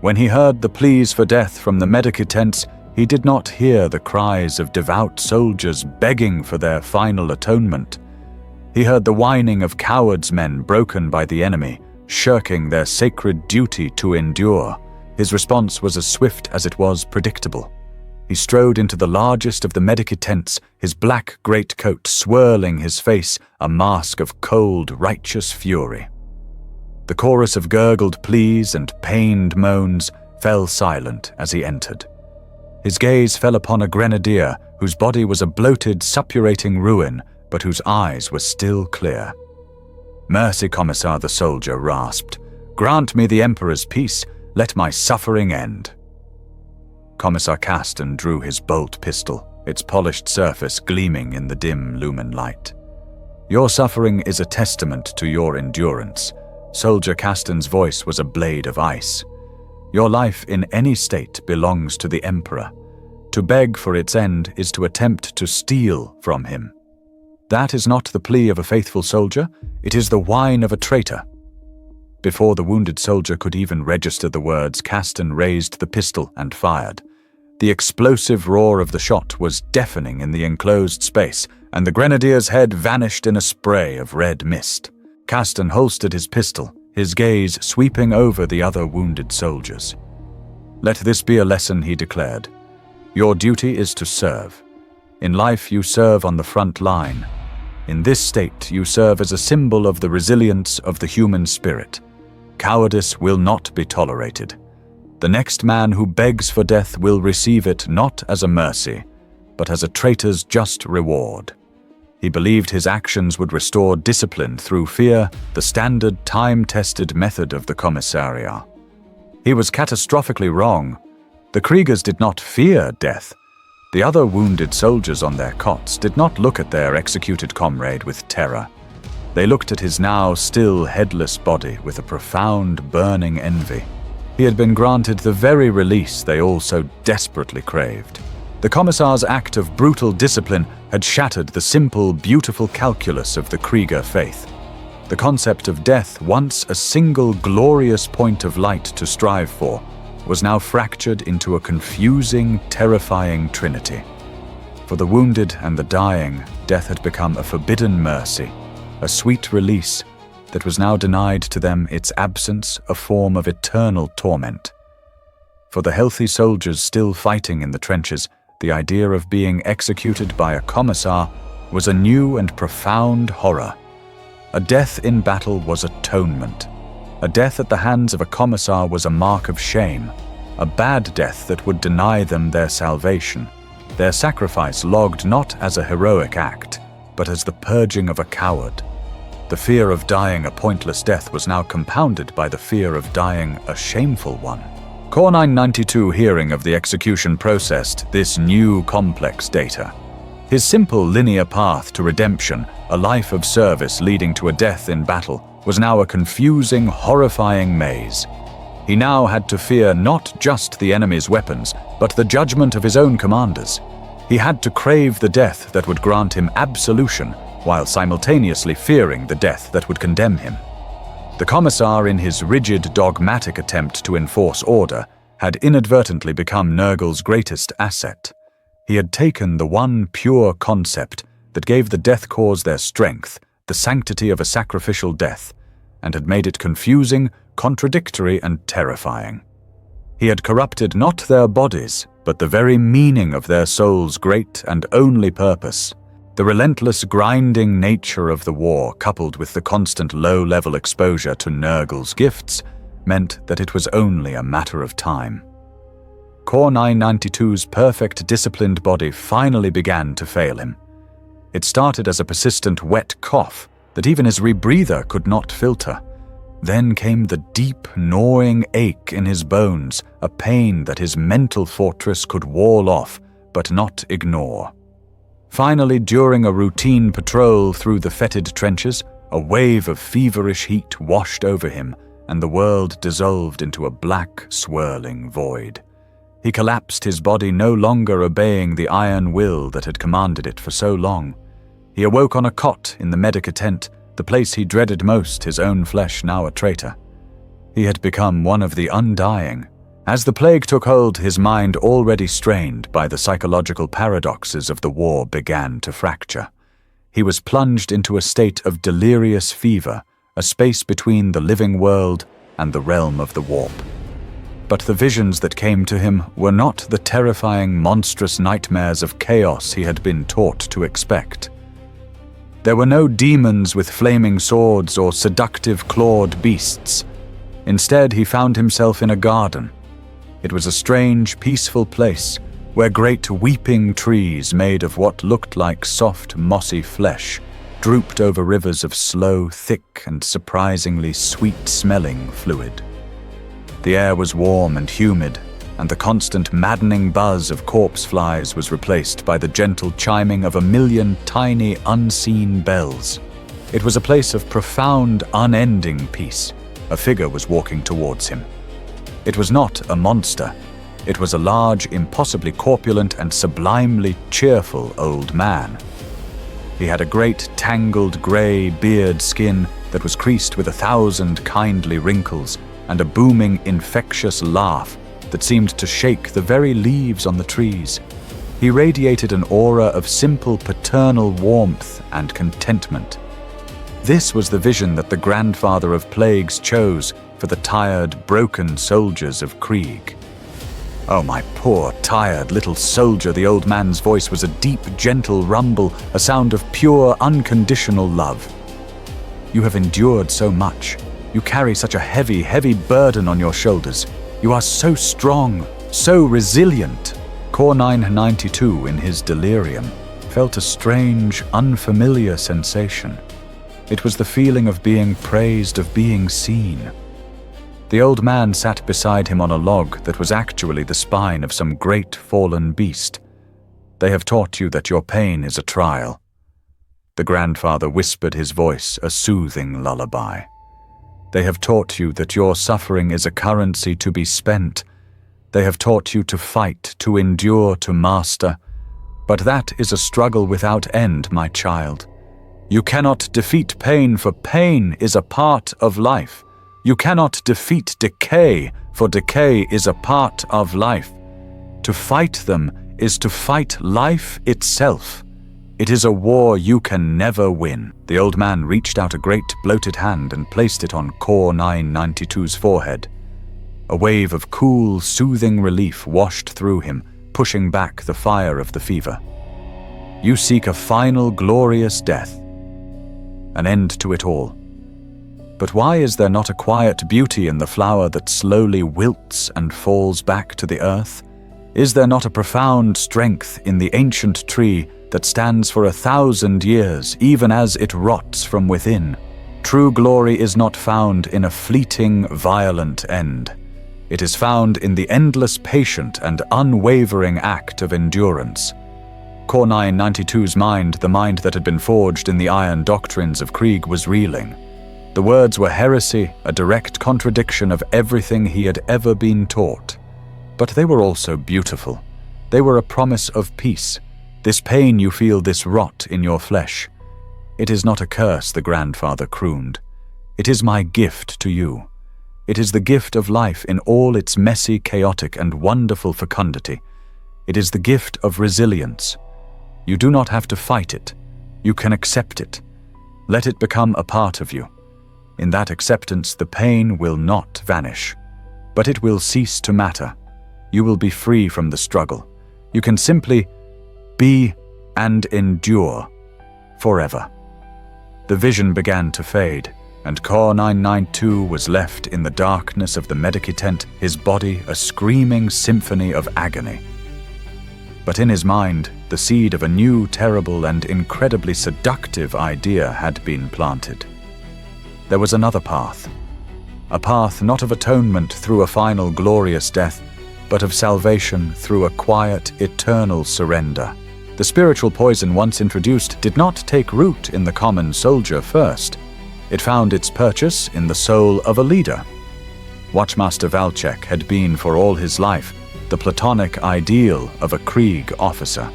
When he heard the pleas for death from the medici tents, he did not hear the cries of devout soldiers begging for their final atonement. He heard the whining of cowards' men broken by the enemy, shirking their sacred duty to endure. His response was as swift as it was predictable. He strode into the largest of the medici tents, his black greatcoat swirling his face, a mask of cold, righteous fury. The chorus of gurgled pleas and pained moans fell silent as he entered. His gaze fell upon a grenadier whose body was a bloated, suppurating ruin, but whose eyes were still clear. "Mercy, Commissar," the soldier rasped. "Grant me the Emperor's peace. Let my suffering end." Commissar Caston drew his bolt pistol, its polished surface gleaming in the dim lumen light. "Your suffering is a testament to your endurance." Soldier Caston's voice was a blade of ice. "Your life in any state belongs to the Emperor. To beg for its end is to attempt to steal from him. That is not the plea of a faithful soldier, it is the whine of a traitor." Before the wounded soldier could even register the words, Caston raised the pistol and fired. The explosive roar of the shot was deafening in the enclosed space, and the grenadier's head vanished in a spray of red mist. Caston holstered his pistol, his gaze sweeping over the other wounded soldiers. "Let this be a lesson," he declared. "Your duty is to serve. In life you serve on the front line. In this state you serve as a symbol of the resilience of the human spirit. Cowardice will not be tolerated. The next man who begs for death will receive it not as a mercy, but as a traitor's just reward." He believed his actions would restore discipline through fear, the standard time-tested method of the commissariat. He was catastrophically wrong. The Kriegers did not fear death. The other wounded soldiers on their cots did not look at their executed comrade with terror. They looked at his now still headless body with a profound, burning envy. He had been granted the very release they all so desperately craved. The commissar's act of brutal discipline had shattered the simple, beautiful calculus of the Krieger faith. The concept of death, once a single glorious point of light to strive for, was now fractured into a confusing, terrifying trinity. For the wounded and the dying, death had become a forbidden mercy, a sweet release that was now denied to them, its absence a form of eternal torment. For the healthy soldiers still fighting in the trenches, the idea of being executed by a commissar was a new and profound horror. A death in battle was atonement. A death at the hands of a commissar was a mark of shame, a bad death that would deny them their salvation, their sacrifice logged not as a heroic act, but as the purging of a coward. The fear of dying a pointless death was now compounded by the fear of dying a shameful one. Korps 992, hearing of the execution, processed this new complex data. His simple linear path to redemption, a life of service leading to a death in battle, was now a confusing, horrifying maze. He now had to fear not just the enemy's weapons, but the judgment of his own commanders. He had to crave the death that would grant him absolution, while simultaneously fearing the death that would condemn him. The Commissar, in his rigid, dogmatic attempt to enforce order, had inadvertently become Nurgle's greatest asset. He had taken the one pure concept that gave the Death Corps their strength, the sanctity of a sacrificial death, and had made it confusing, contradictory, and terrifying. He had corrupted not their bodies, but the very meaning of their souls' great and only purpose. The relentless grinding nature of the war, coupled with the constant low-level exposure to Nurgle's gifts, meant that it was only a matter of time. Corps 992's perfect disciplined body finally began to fail him. It started as a persistent wet cough that even his rebreather could not filter. Then came the deep, gnawing ache in his bones, a pain that his mental fortress could wall off, but not ignore. Finally, during a routine patrol through the fetid trenches, a wave of feverish heat washed over him, and the world dissolved into a black, swirling void. He collapsed, his body no longer obeying the iron will that had commanded it for so long. He awoke on a cot in the medica tent, the place he dreaded most, his own flesh now a traitor. He had become one of the undying. As the plague took hold, his mind already strained by the psychological paradoxes of the war began to fracture. He was plunged into a state of delirious fever, a space between the living world and the realm of the warp. But the visions that came to him were not the terrifying, monstrous nightmares of chaos he had been taught to expect. There were no demons with flaming swords or seductive clawed beasts. Instead, he found himself in a garden. It was a strange, peaceful place where great weeping trees made of what looked like soft, mossy flesh drooped over rivers of slow, thick, and surprisingly sweet-smelling fluid. The air was warm and humid, and the constant maddening buzz of corpse flies was replaced by the gentle chiming of a million tiny, unseen bells. It was a place of profound, unending peace. A figure was walking towards him. It was not a monster. It was a large, impossibly corpulent and sublimely cheerful old man. He had a great, tangled, grey beard skin that was creased with 1,000 kindly wrinkles and a booming, infectious laugh that seemed to shake the very leaves on the trees. He radiated an aura of simple paternal warmth and contentment. This was the vision that the grandfather of plagues chose for the tired, broken soldiers of Krieg. "Oh, my poor, tired little soldier," the old man's voice was a deep, gentle rumble, a sound of pure, unconditional love. "You have endured so much. You carry such a heavy, heavy burden on your shoulders. You are so strong, so resilient." Corps 992, in his delirium, felt a strange, unfamiliar sensation. It was the feeling of being praised, of being seen. The old man sat beside him on a log that was actually the spine of some great fallen beast. "They have taught you that your pain is a trial." The grandfather whispered, his voice a soothing lullaby. "They have taught you that your suffering is a currency to be spent. They have taught you to fight, to endure, to master. But that is a struggle without end, my child. You cannot defeat pain, for pain is a part of life. You cannot defeat decay, for decay is a part of life. To fight them is to fight life itself. It is a war you can never win." The old man reached out a great bloated hand and placed it on Corps 992's forehead. A wave of cool, soothing relief washed through him, pushing back the fire of the fever. "You seek a final, glorious death. An end to it all. But why is there not a quiet beauty in the flower that slowly wilts and falls back to the earth? Is there not a profound strength in the ancient tree that stands for 1,000 years, even as it rots from within? True glory is not found in a fleeting, violent end. It is found in the endless, patient, and unwavering act of endurance. Core 992's mind, the mind that had been forged in the iron doctrines of Krieg, was reeling. The words were heresy, a direct contradiction of everything he had ever been taught. But they were also beautiful. They were a promise of peace. This pain you feel, this rot in your flesh. It is not a curse, the grandfather crooned. It is my gift to you. It is the gift of life in all its messy, chaotic, and wonderful fecundity. It is the gift of resilience. You do not have to fight it. You can accept it. Let it become a part of you. In that acceptance, the pain will not vanish, but it will cease to matter. You will be free from the struggle. You can simply be and endure forever. The vision began to fade, and Core 992 was left in the darkness of the Medici tent, his body a screaming symphony of agony. But in his mind, the seed of a new, terrible, and incredibly seductive idea had been planted. There was another path. A path not of atonement through a final glorious death, but of salvation through a quiet, eternal surrender. The spiritual poison once introduced did not take root in the common soldier first. It found its purchase in the soul of a leader. Watchmaster Valchek had been for all his life the platonic ideal of a Krieg officer.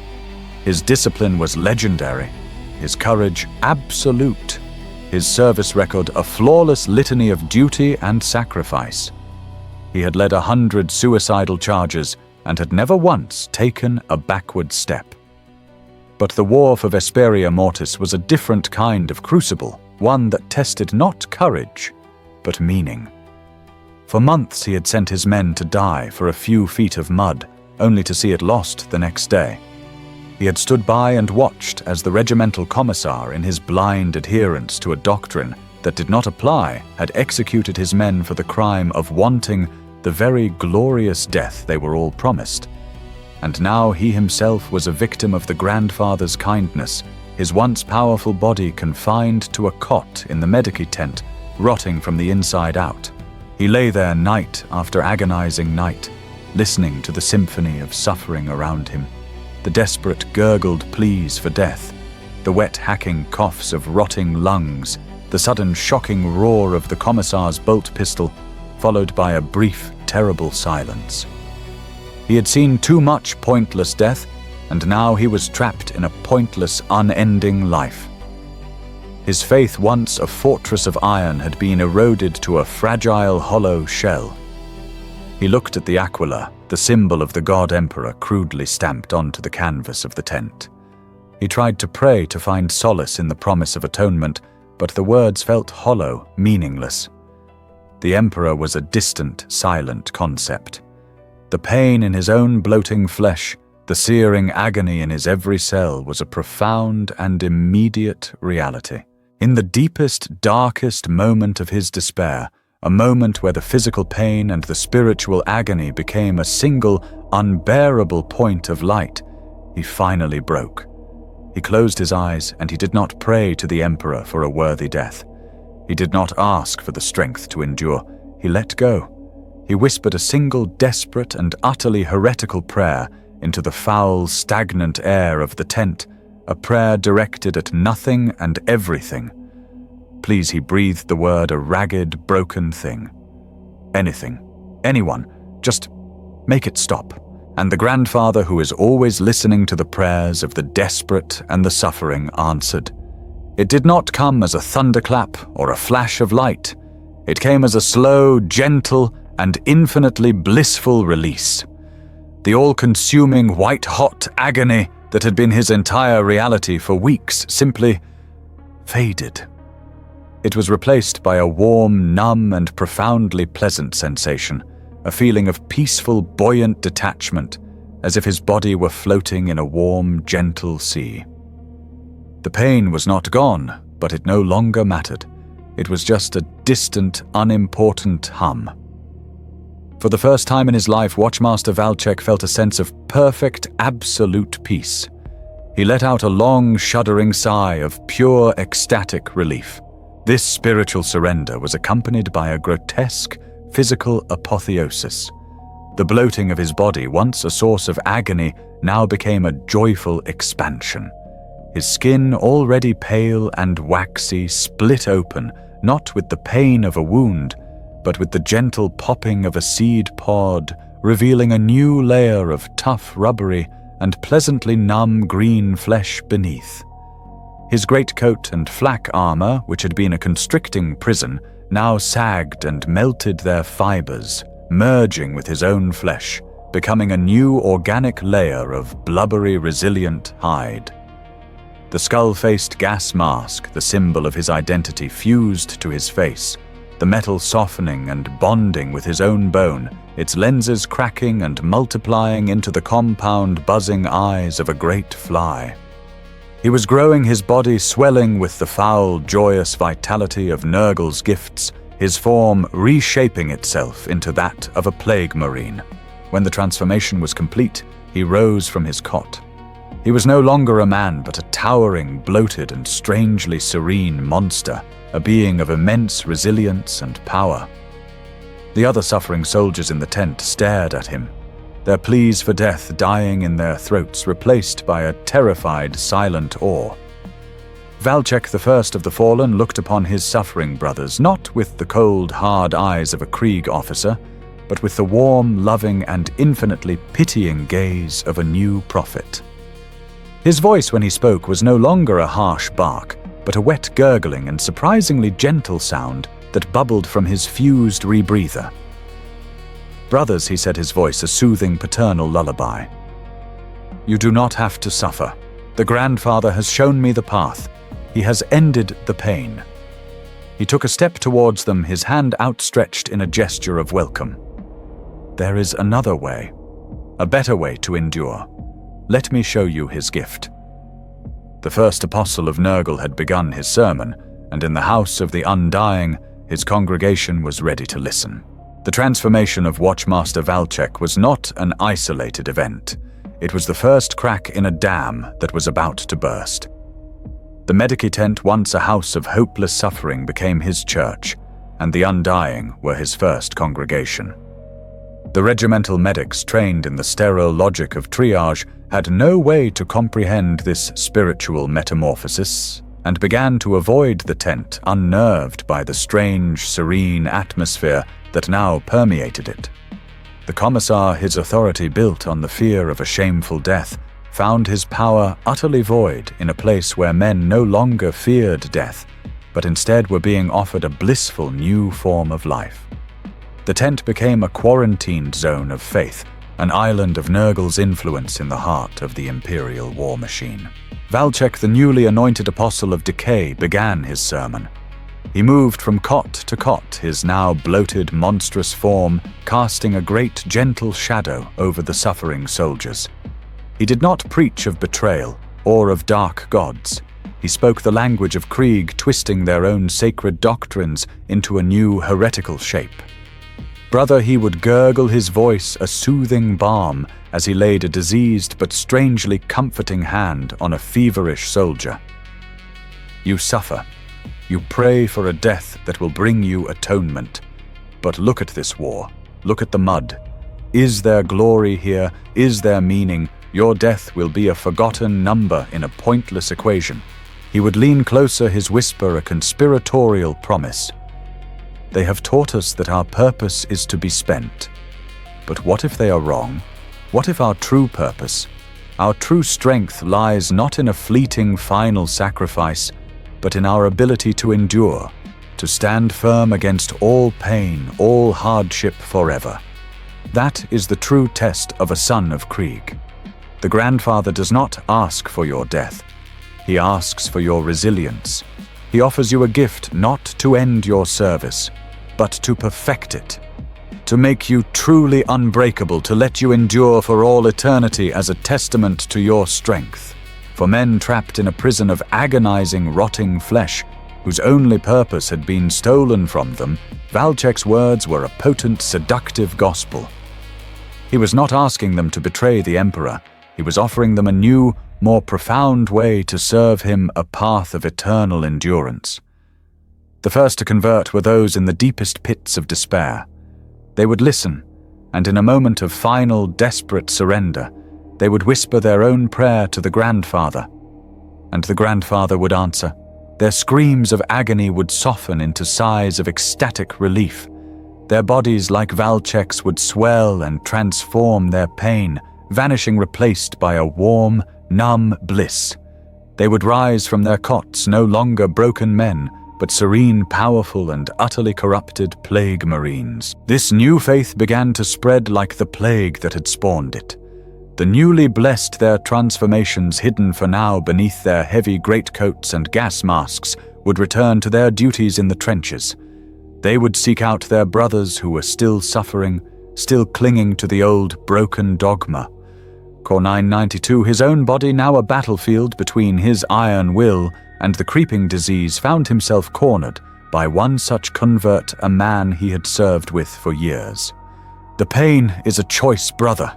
His discipline was legendary, his courage absolute, his service record a flawless litany of duty and sacrifice. He had led 100 suicidal charges and had never once taken a backward step. But the war for Vesperia Mortis was a different kind of crucible, one that tested not courage, but meaning. For months he had sent his men to die for a few feet of mud, only to see it lost the next day. He had stood by and watched as the regimental commissar, in his blind adherence to a doctrine that did not apply, had executed his men for the crime of wanting the very glorious death they were all promised. And now he himself was a victim of the grandfather's kindness, his once powerful body confined to a cot in the Medici tent, rotting from the inside out. He lay there night after agonizing night, listening to the symphony of suffering around him, the desperate gurgled pleas for death, the wet hacking coughs of rotting lungs, the sudden shocking roar of the commissar's bolt pistol, followed by a brief, terrible silence. He had seen too much pointless death, and now he was trapped in a pointless, unending life. His faith, once a fortress of iron, had been eroded to a fragile, hollow shell. He looked at the aquila, the symbol of the god emperor crudely stamped onto the canvas of the tent. He tried to pray to find solace in the promise of atonement, but the words felt hollow, meaningless. The emperor was a distant, silent concept. The pain in his own bloating flesh, the searing agony in his every cell was a profound and immediate reality. In the deepest, darkest moment of his despair, a moment where the physical pain and the spiritual agony became a single, unbearable point of light, he finally broke. He closed his eyes, and he did not pray to the emperor for a worthy death. He did not ask for the strength to endure. He let go. He whispered a single desperate and utterly heretical prayer into the foul, stagnant air of the tent, a prayer directed at nothing and everything. Please, he breathed the word, a ragged, broken thing. Anything, anyone, just make it stop. And the grandfather, who is always listening to the prayers of the desperate and the suffering, answered. It did not come as a thunderclap or a flash of light. It came as a slow, gentle, and infinitely blissful release. The all-consuming, white-hot agony that had been his entire reality for weeks simply faded. It was replaced by a warm, numb, and profoundly pleasant sensation, a feeling of peaceful, buoyant detachment, as if his body were floating in a warm, gentle sea. The pain was not gone, but it no longer mattered. It was just a distant, unimportant hum. For the first time in his life, Watchmaster Valchek felt a sense of perfect, absolute peace. He let out a long, shuddering sigh of pure, ecstatic relief. This spiritual surrender was accompanied by a grotesque, physical apotheosis. The bloating of his body, once a source of agony, now became a joyful expansion. His skin, already pale and waxy, split open, not with the pain of a wound, but with the gentle popping of a seed pod, revealing a new layer of tough, rubbery, and pleasantly numb green flesh beneath. His greatcoat and flak armor, which had been a constricting prison, now sagged and melted their fibers, merging with his own flesh, becoming a new organic layer of blubbery, resilient hide. The skull-faced gas mask, the symbol of his identity, fused to his face, the metal softening and bonding with his own bone, its lenses cracking and multiplying into the compound, buzzing eyes of a great fly. He was growing, his body swelling with the foul, joyous vitality of Nurgle's gifts, his form reshaping itself into that of a plague marine. When the transformation was complete, he rose from his cot. He was no longer a man, but a towering, bloated, and strangely serene monster, a being of immense resilience and power. The other suffering soldiers in the tent stared at him, their pleas for death dying in their throats, replaced by a terrified, silent awe. Valchek, the first of the fallen, looked upon his suffering brothers, not with the cold, hard eyes of a Krieg officer, but with the warm, loving, and infinitely pitying gaze of a new prophet. His voice when he spoke was no longer a harsh bark, but a wet gurgling and surprisingly gentle sound that bubbled from his fused rebreather. "Brothers," he said, his voice a soothing paternal lullaby, "you do not have to suffer. The grandfather has shown me the path. He has ended the pain." He took a step towards them, his hand outstretched in a gesture of welcome. "There is another way, a better way to endure. Let me show you his gift." The first apostle of Nurgle had begun his sermon, and in the house of the Undying, his congregation was ready to listen. The transformation of Watchmaster Valchek was not an isolated event. It was the first crack in a dam that was about to burst. The Medici tent, once a house of hopeless suffering, became his church, and the Undying were his first congregation. The regimental medics, trained in the sterile logic of triage, had no way to comprehend this spiritual metamorphosis, and began to avoid the tent, unnerved by the strange, serene atmosphere that now permeated it. The commissar, his authority built on the fear of a shameful death, found his power utterly void in a place where men no longer feared death, but instead were being offered a blissful new form of life. The tent became a quarantined zone of faith, an island of Nurgle's influence in the heart of the Imperial war machine. Valchek, the newly anointed apostle of decay, began his sermon. He moved from cot to cot, his now bloated, monstrous form casting a great, gentle shadow over the suffering soldiers. He did not preach of betrayal or of dark gods. He spoke the language of Krieg, twisting their own sacred doctrines into a new heretical shape. Brother, he would gurgle his voice a soothing balm as he laid a diseased but strangely comforting hand on a feverish soldier. "You suffer. You pray for a death that will bring you atonement. But look at this war. Look at the mud. Is there glory here? Is there meaning? Your death will be a forgotten number in a pointless equation." He would lean closer, his whisper a conspiratorial promise. "They have taught us that our purpose is to be spent. But what if they are wrong? What if our true purpose, our true strength lies not in a fleeting final sacrifice, but in our ability to endure, to stand firm against all pain, all hardship forever? That is the true test of a son of Krieg. The grandfather does not ask for your death. He asks for your resilience. He offers you a gift not to end your service, but to perfect it, to make you truly unbreakable, to let you endure for all eternity as a testament to your strength. For men trapped in a prison of agonizing, rotting flesh, whose only purpose had been stolen from them, Valchek's words were a potent, seductive gospel. He was not asking them to betray the Emperor. He was offering them a new, more profound way to serve him, a path of eternal endurance. The first to convert were those in the deepest pits of despair. They would listen, and in a moment of final, desperate surrender, They would whisper their own prayer to the grandfather, and the grandfather would answer. Their screams of agony would soften into sighs of ecstatic relief. Their bodies, like Valchek's, would swell and transform their pain, vanishing replaced by a warm, numb bliss. They would rise from their cots, no longer broken men, but serene, powerful, and utterly corrupted plague marines. This new faith began to spread like the plague that had spawned it. The newly blessed, their transformations hidden for now beneath their heavy greatcoats and gas masks, would return to their duties in the trenches. They would seek out their brothers who were still suffering, still clinging to the old broken dogma. Corps 992, his own body now a battlefield between his iron will and the creeping disease, found himself cornered by one such convert, a man he had served with for years. The pain is a choice brother.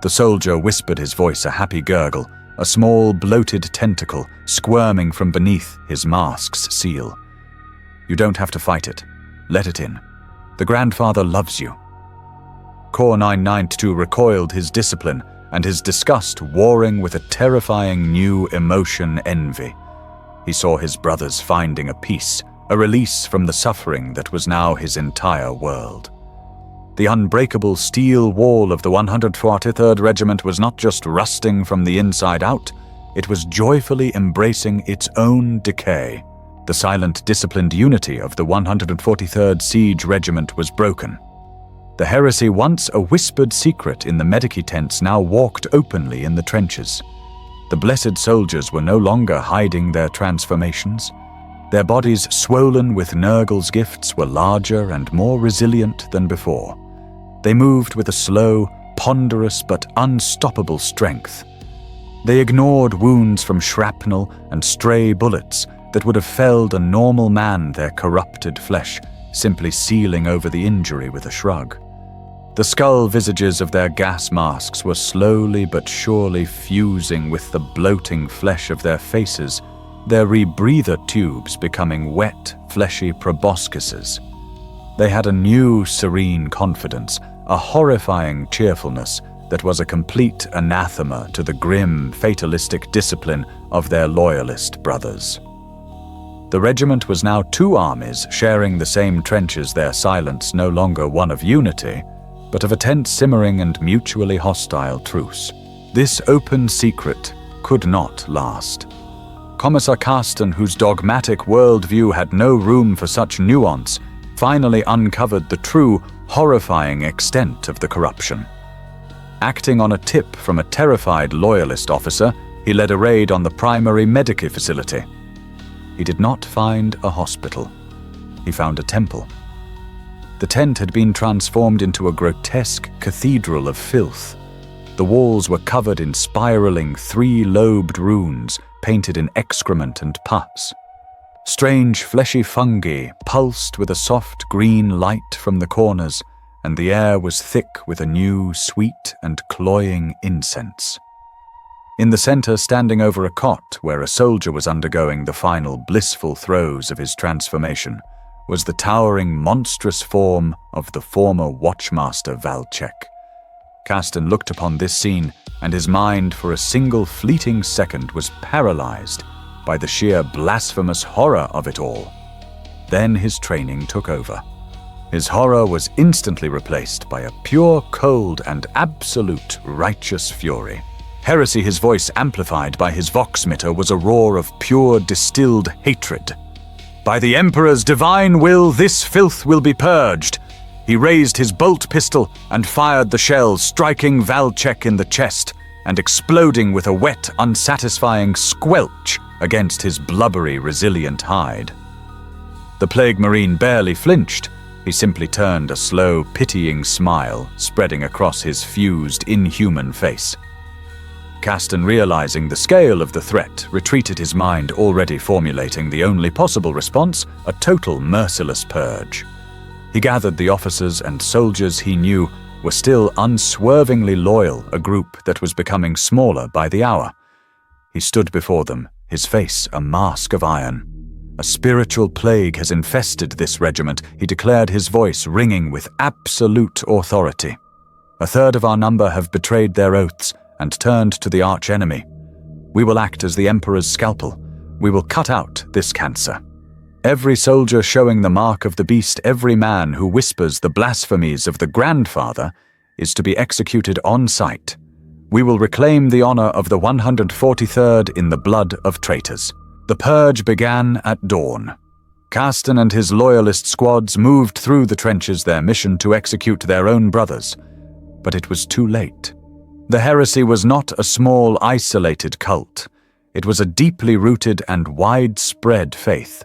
The soldier whispered, his voice a happy gurgle, a small bloated tentacle squirming from beneath his mask's seal. You don't have to fight it. Let it in. The grandfather loves you. Corps 992 recoiled, his discipline and his disgust warring with a terrifying new emotion, envy. He saw his brothers finding a peace, a release from the suffering that was now his entire world. The unbreakable steel wall of the 143rd Regiment was not just rusting from the inside out, it was joyfully embracing its own decay. The silent, disciplined unity of the 143rd Siege Regiment was broken. The heresy, once a whispered secret in the medici tents, now walked openly in the trenches. The blessed soldiers were no longer hiding their transformations. Their bodies, swollen with Nurgle's gifts, were larger and more resilient than before. They moved with a slow, ponderous but unstoppable strength. They ignored wounds from shrapnel and stray bullets that would have felled a normal man, their corrupted flesh simply sealing over the injury with a shrug. The skull visages of their gas masks were slowly but surely fusing with the bloating flesh of their faces, their rebreather tubes becoming wet, fleshy proboscises. They had a new, serene confidence, a horrifying cheerfulness that was a complete anathema to the grim, fatalistic discipline of their loyalist brothers. The regiment was now two armies sharing the same trenches, their silence no longer one of unity, but of a tense, simmering, and mutually hostile truce. This open secret could not last. Commissar Carsten, whose dogmatic worldview had no room for such nuance, finally uncovered the true, horrifying extent of the corruption. Acting on a tip from a terrified loyalist officer, he led a raid on the primary medici facility. He did not find a hospital. He found a temple. The tent had been transformed into a grotesque cathedral of filth. The walls were covered in spiraling, three-lobed runes painted in excrement and pus. Strange fleshy fungi pulsed with a soft green light from the corners, and the air was thick with a new, sweet and cloying incense. In the center, standing over a cot where a soldier was undergoing the final blissful throes of his transformation, was the towering, monstrous form of the former Watchmaster Valchek. Carsten looked upon this scene, and his mind for a single fleeting second was paralyzed by the sheer blasphemous horror of it all. Then his training took over. His horror was instantly replaced by a pure, cold, and absolute righteous fury. Heresy, his voice amplified by his voxmeter, was a roar of pure, distilled hatred. By the Emperor's divine will, this filth will be purged. He raised his bolt pistol and fired the shells, striking Valchek in the chest and exploding with a wet, unsatisfying squelch against his blubbery, resilient hide. The Plague Marine barely flinched. He simply turned, a slow, pitying smile spreading across his fused, inhuman face. Carsten, realizing the scale of the threat, retreated, his mind already formulating the only possible response, a total merciless purge. He gathered the officers and soldiers he knew were still unswervingly loyal, a group that was becoming smaller by the hour. He stood before them, his face a mask of iron. A spiritual plague has infested this regiment, he declared, his voice ringing with absolute authority. A third of our number have betrayed their oaths, and turned to the arch-enemy. "We will act as the Emperor's scalpel. We will cut out this cancer. Every soldier showing the mark of the beast, every man who whispers the blasphemies of the Grandfather, is to be executed on sight. We will reclaim the honor of the 143rd in the blood of traitors." The purge began at dawn. Castan and his loyalist squads moved through the trenches, their mission to execute their own brothers. But it was too late. The heresy was not a small, isolated cult. It was a deeply rooted and widespread faith.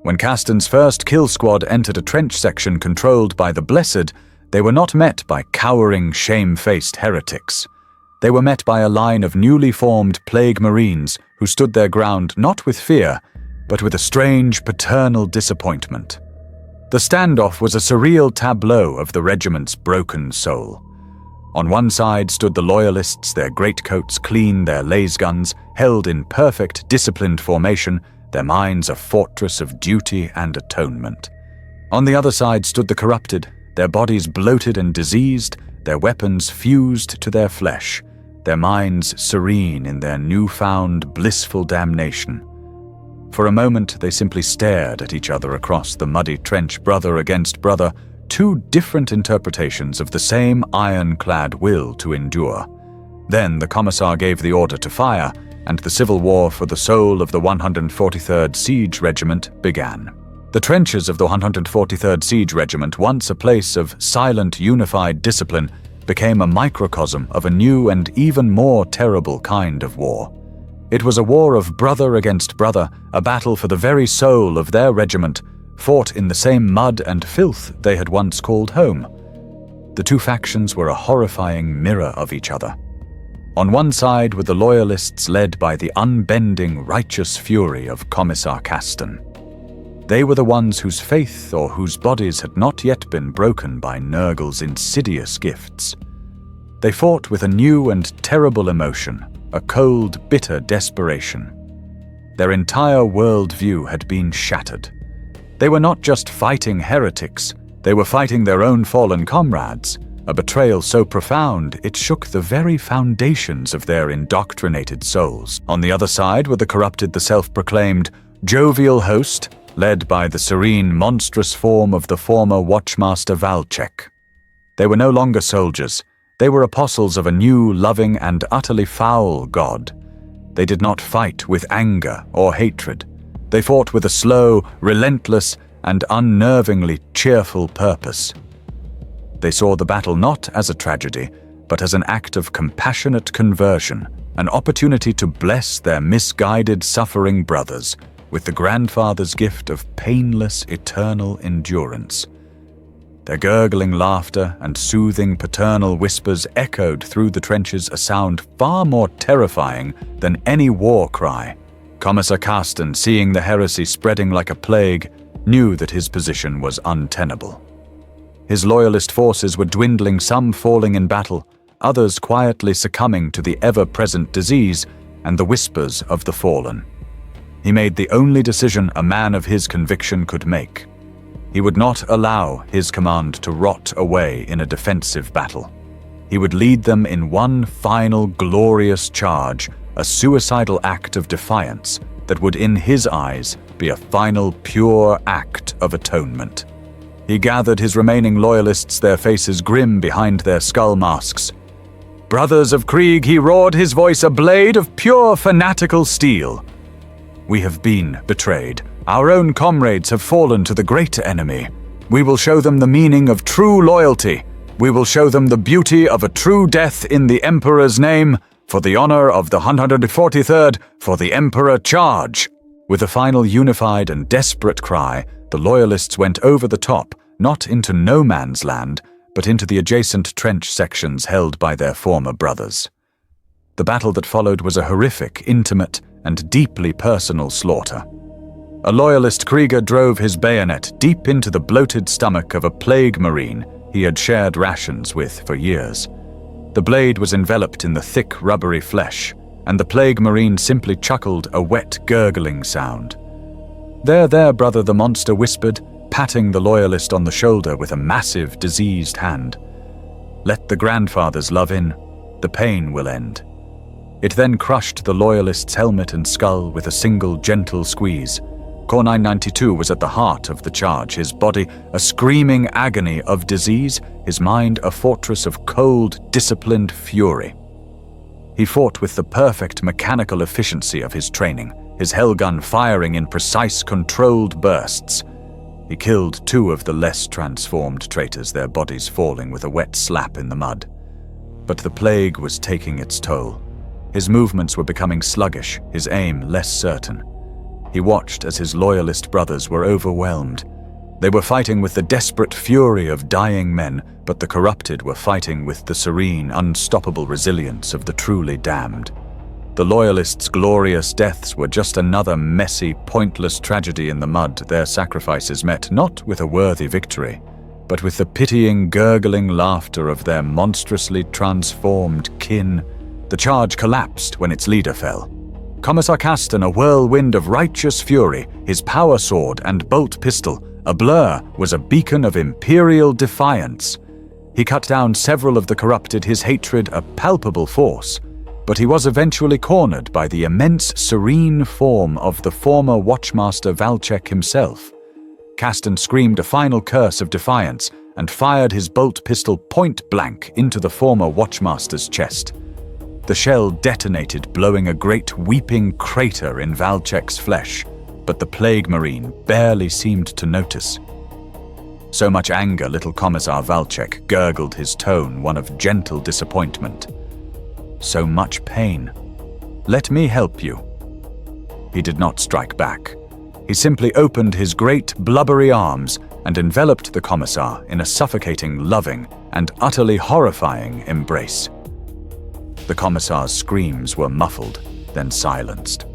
When Castan's first kill squad entered a trench section controlled by the Blessed, they were not met by cowering, shame-faced heretics. They were met by a line of newly formed Plague Marines who stood their ground not with fear, but with a strange paternal disappointment. The standoff was a surreal tableau of the regiment's broken soul. On one side stood the loyalists, their greatcoats clean, their laser guns held in perfect, disciplined formation, their minds a fortress of duty and atonement. On the other side stood the corrupted, their bodies bloated and diseased, their weapons fused to their flesh, their minds serene in their newfound blissful damnation. For a moment they simply stared at each other across the muddy trench, brother against brother, two different interpretations of the same ironclad will to endure. Then the Commissar gave the order to fire, and the civil war for the soul of the 143rd Siege Regiment began. The trenches of the 143rd Siege Regiment, once a place of silent, unified discipline, became a microcosm of a new and even more terrible kind of war. It was a war of brother against brother, a battle for the very soul of their regiment, fought in the same mud and filth they had once called home. The two factions were a horrifying mirror of each other. On one side were the loyalists led by the unbending, righteous fury of Commissar Castan. They were the ones whose faith or whose bodies had not yet been broken by Nurgle's insidious gifts. They fought with a new and terrible emotion, a cold, bitter desperation. Their entire worldview had been shattered. They were not just fighting heretics, they were fighting their own fallen comrades, a betrayal so profound it shook the very foundations of their indoctrinated souls. On the other side were the corrupted, the self-proclaimed jovial host, led by the serene, monstrous form of the former Watchmaster Valchek. They were no longer soldiers. They were apostles of a new, loving, and utterly foul God. They did not fight with anger or hatred. They fought with a slow, relentless, and unnervingly cheerful purpose. They saw the battle not as a tragedy, but as an act of compassionate conversion, an opportunity to bless their misguided, suffering brothers with the Grandfather's gift of painless, eternal endurance. Their gurgling laughter and soothing paternal whispers echoed through the trenches, a sound far more terrifying than any war cry. Commissar Castan, seeing the heresy spreading like a plague, knew that his position was untenable. His loyalist forces were dwindling, some falling in battle, others quietly succumbing to the ever-present disease and the whispers of the fallen. He made the only decision a man of his conviction could make. He would not allow his command to rot away in a defensive battle. He would lead them in one final glorious charge, a suicidal act of defiance that would in his eyes be a final pure act of atonement. He gathered his remaining loyalists, their faces grim behind their skull masks. "Brothers of Krieg," he roared, his voice a blade of pure fanatical steel. "We have been betrayed. Our own comrades have fallen to the great enemy. We will show them the meaning of true loyalty. We will show them the beauty of a true death in the Emperor's name, for the honor of the 143rd, for the Emperor, charge!" With a final unified and desperate cry, the loyalists went over the top, not into no man's land, but into the adjacent trench sections held by their former brothers. The battle that followed was a horrific, intimate, and deeply personal slaughter. A loyalist Krieger drove his bayonet deep into the bloated stomach of a plague marine he had shared rations with for years. The blade was enveloped in the thick, rubbery flesh, and the plague marine simply chuckled a wet, gurgling sound. There, brother," the monster whispered, patting the loyalist on the shoulder with a massive, diseased hand. "Let the Grandfathers love in. The pain will end. It then crushed the Loyalist's helmet and skull with a single gentle squeeze. Core 992 was at the heart of the charge, his body a screaming agony of disease, his mind a fortress of cold, disciplined fury. He fought with the perfect mechanical efficiency of his training, his hellgun firing in precise, controlled bursts. He killed 2 of the less transformed traitors, their bodies falling with a wet slap in the mud. But the plague was taking its toll. His movements were becoming sluggish, his aim less certain. He watched as his Loyalist brothers were overwhelmed. They were fighting with the desperate fury of dying men, but the corrupted were fighting with the serene, unstoppable resilience of the truly damned. The Loyalists' glorious deaths were just another messy, pointless tragedy in the mud, their sacrifices met not with a worthy victory, but with the pitying, gurgling laughter of their monstrously transformed kin. The charge collapsed when its leader fell. Commissar Caston, a whirlwind of righteous fury, his power sword and bolt pistol, a blur, was a beacon of imperial defiance. He cut down several of the corrupted, his hatred a palpable force, but he was eventually cornered by the immense, serene form of the former Watchmaster Valchek himself. Caston screamed a final curse of defiance and fired his bolt pistol point-blank into the former Watchmaster's chest. The shell detonated, blowing a great weeping crater in Valchek's flesh, but the Plague Marine barely seemed to notice. So much anger, little Commissar Valchek gurgled, his tone one of gentle disappointment. So much pain. Let me help you. He did not strike back. He simply opened his great blubbery arms and enveloped the Commissar in a suffocating, loving, and utterly horrifying embrace. The Commissar's screams were muffled, then silenced.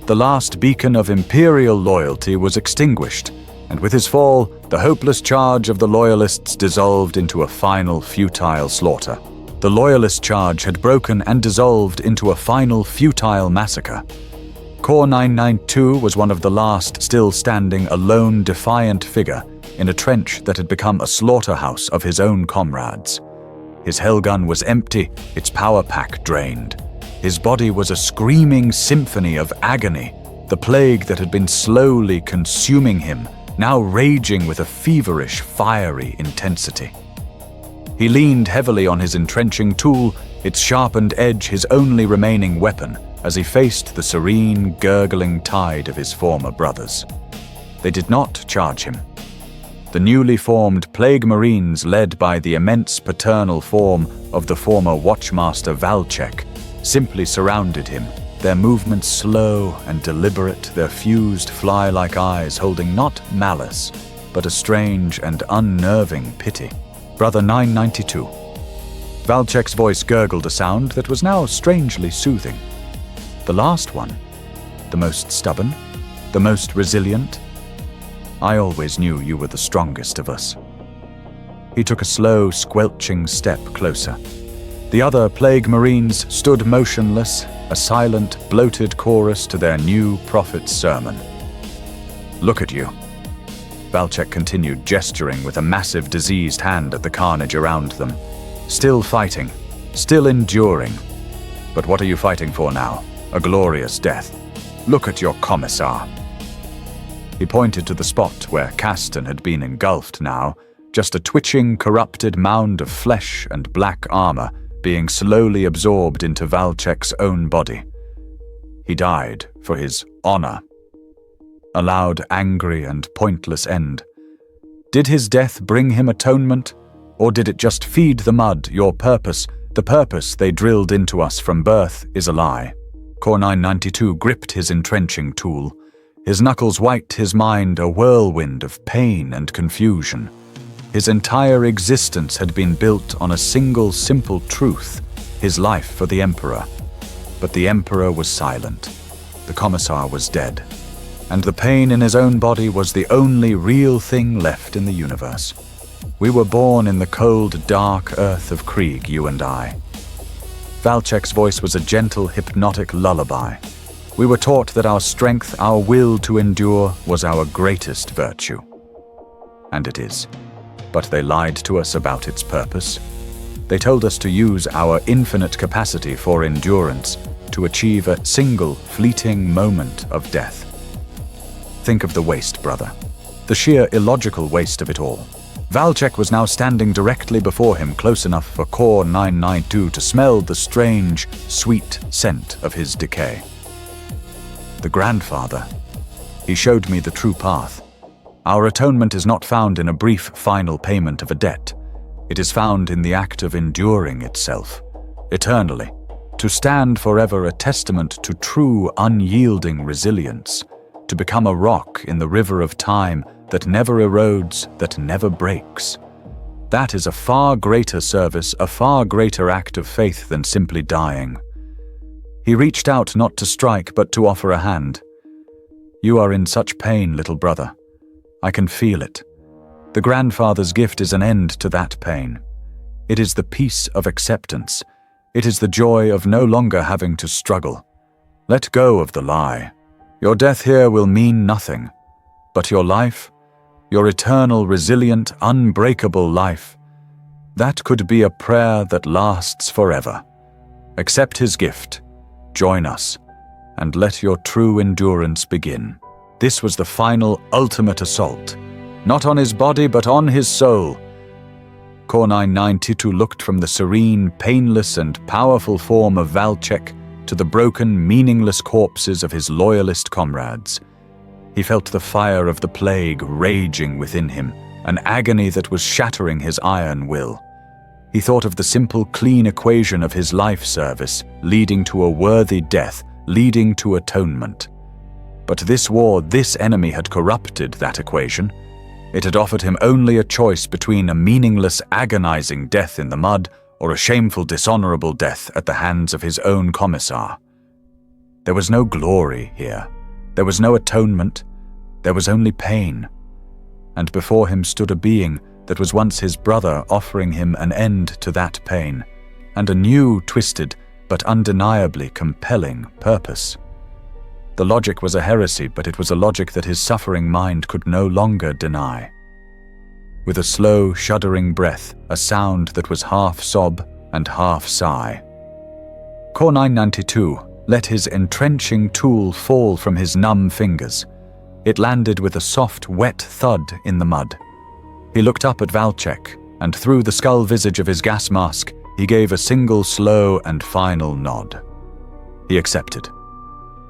The last beacon of Imperial loyalty was extinguished, and with his fall, the hopeless charge of the Loyalists dissolved into a final futile slaughter. The Loyalist charge had broken and dissolved into a final futile massacre. Core 992 was one of the last still standing, a lone, defiant figure in a trench that had become a slaughterhouse of his own comrades. His hellgun was empty, its power pack drained. His body was a screaming symphony of agony, the plague that had been slowly consuming him, now raging with a feverish, fiery intensity. He leaned heavily on his entrenching tool, its sharpened edge his only remaining weapon, as he faced the serene, gurgling tide of his former brothers. They did not charge him. The newly formed Plague Marines, led by the immense paternal form of the former Watchmaster Valchek, simply surrounded him, their movements slow and deliberate, their fused fly-like eyes holding not malice, but a strange and unnerving pity. Brother 992. Valchek's voice gurgled a sound that was now strangely soothing. The last one, the most stubborn, the most resilient. I always knew you were the strongest of us. He took a slow, squelching step closer. The other Plague Marines stood motionless, a silent, bloated chorus to their new prophet's sermon. Look at you. Valchek continued, gesturing with a massive, diseased hand at the carnage around them. Still fighting, still enduring. But what are you fighting for now? A glorious death. Look at your Commissar. He pointed to the spot where Caston had been engulfed now, just a twitching, corrupted mound of flesh and black armor being slowly absorbed into Valchek's own body. He died for his honor. A loud, angry, and pointless end. Did his death bring him atonement, or did it just feed the mud? Your purpose, the purpose they drilled into us from birth, is a lie. Core 992 gripped his entrenching tool, his knuckles white, his mind a whirlwind of pain and confusion. His entire existence had been built on a single simple truth, his life for the Emperor. But the Emperor was silent. The Commissar was dead. And the pain in his own body was the only real thing left in the universe. We were born in the cold, dark earth of Krieg, you and I. Valchek's voice was a gentle, hypnotic lullaby. We were taught that our strength, our will to endure, was our greatest virtue. And it is. But they lied to us about its purpose. They told us to use our infinite capacity for endurance to achieve a single fleeting moment of death. Think of the waste, brother. The sheer illogical waste of it all. Valchek was now standing directly before him, close enough for Core 992 to smell the strange, sweet scent of his decay. The grandfather. He showed me the true path. Our atonement is not found in a brief final payment of a debt. It is found in the act of enduring itself, eternally, to stand forever a testament to true, unyielding resilience, to become a rock in the river of time that never erodes, that never breaks. That is a far greater service, a far greater act of faith than simply dying. He reached out not to strike, but to offer a hand. You are in such pain, little brother. I can feel it. The grandfather's gift is an end to that pain. It is the peace of acceptance. It is the joy of no longer having to struggle. Let go of the lie. Your death here will mean nothing. But your life, your eternal, resilient, unbreakable life, that could be a prayer that lasts forever. Accept his gift, join us, and let your true endurance begin. This was the final, ultimate assault. Not on his body, but on his soul. Core 992 looked from the serene, painless, and powerful form of Valchek to the broken, meaningless corpses of his loyalist comrades. He felt the fire of the plague raging within him, an agony that was shattering his iron will. He thought of the simple, clean equation of his life service, leading to a worthy death, leading to atonement. But this war, this enemy had corrupted that equation. It had offered him only a choice between a meaningless, agonizing death in the mud or a shameful, dishonorable death at the hands of his own commissar. There was no glory here. There was no atonement. There was only pain. And before him stood a being that was once his brother, offering him an end to that pain, and a new, twisted, but undeniably compelling purpose. The logic was a heresy, but it was a logic that his suffering mind could no longer deny. With a slow, shuddering breath, a sound that was half sob and half sigh, Core 992 let his entrenching tool fall from his numb fingers. It landed with a soft, wet thud in the mud. He looked up at Valchek, and through the skull visage of his gas mask, he gave a single slow and final nod. He accepted.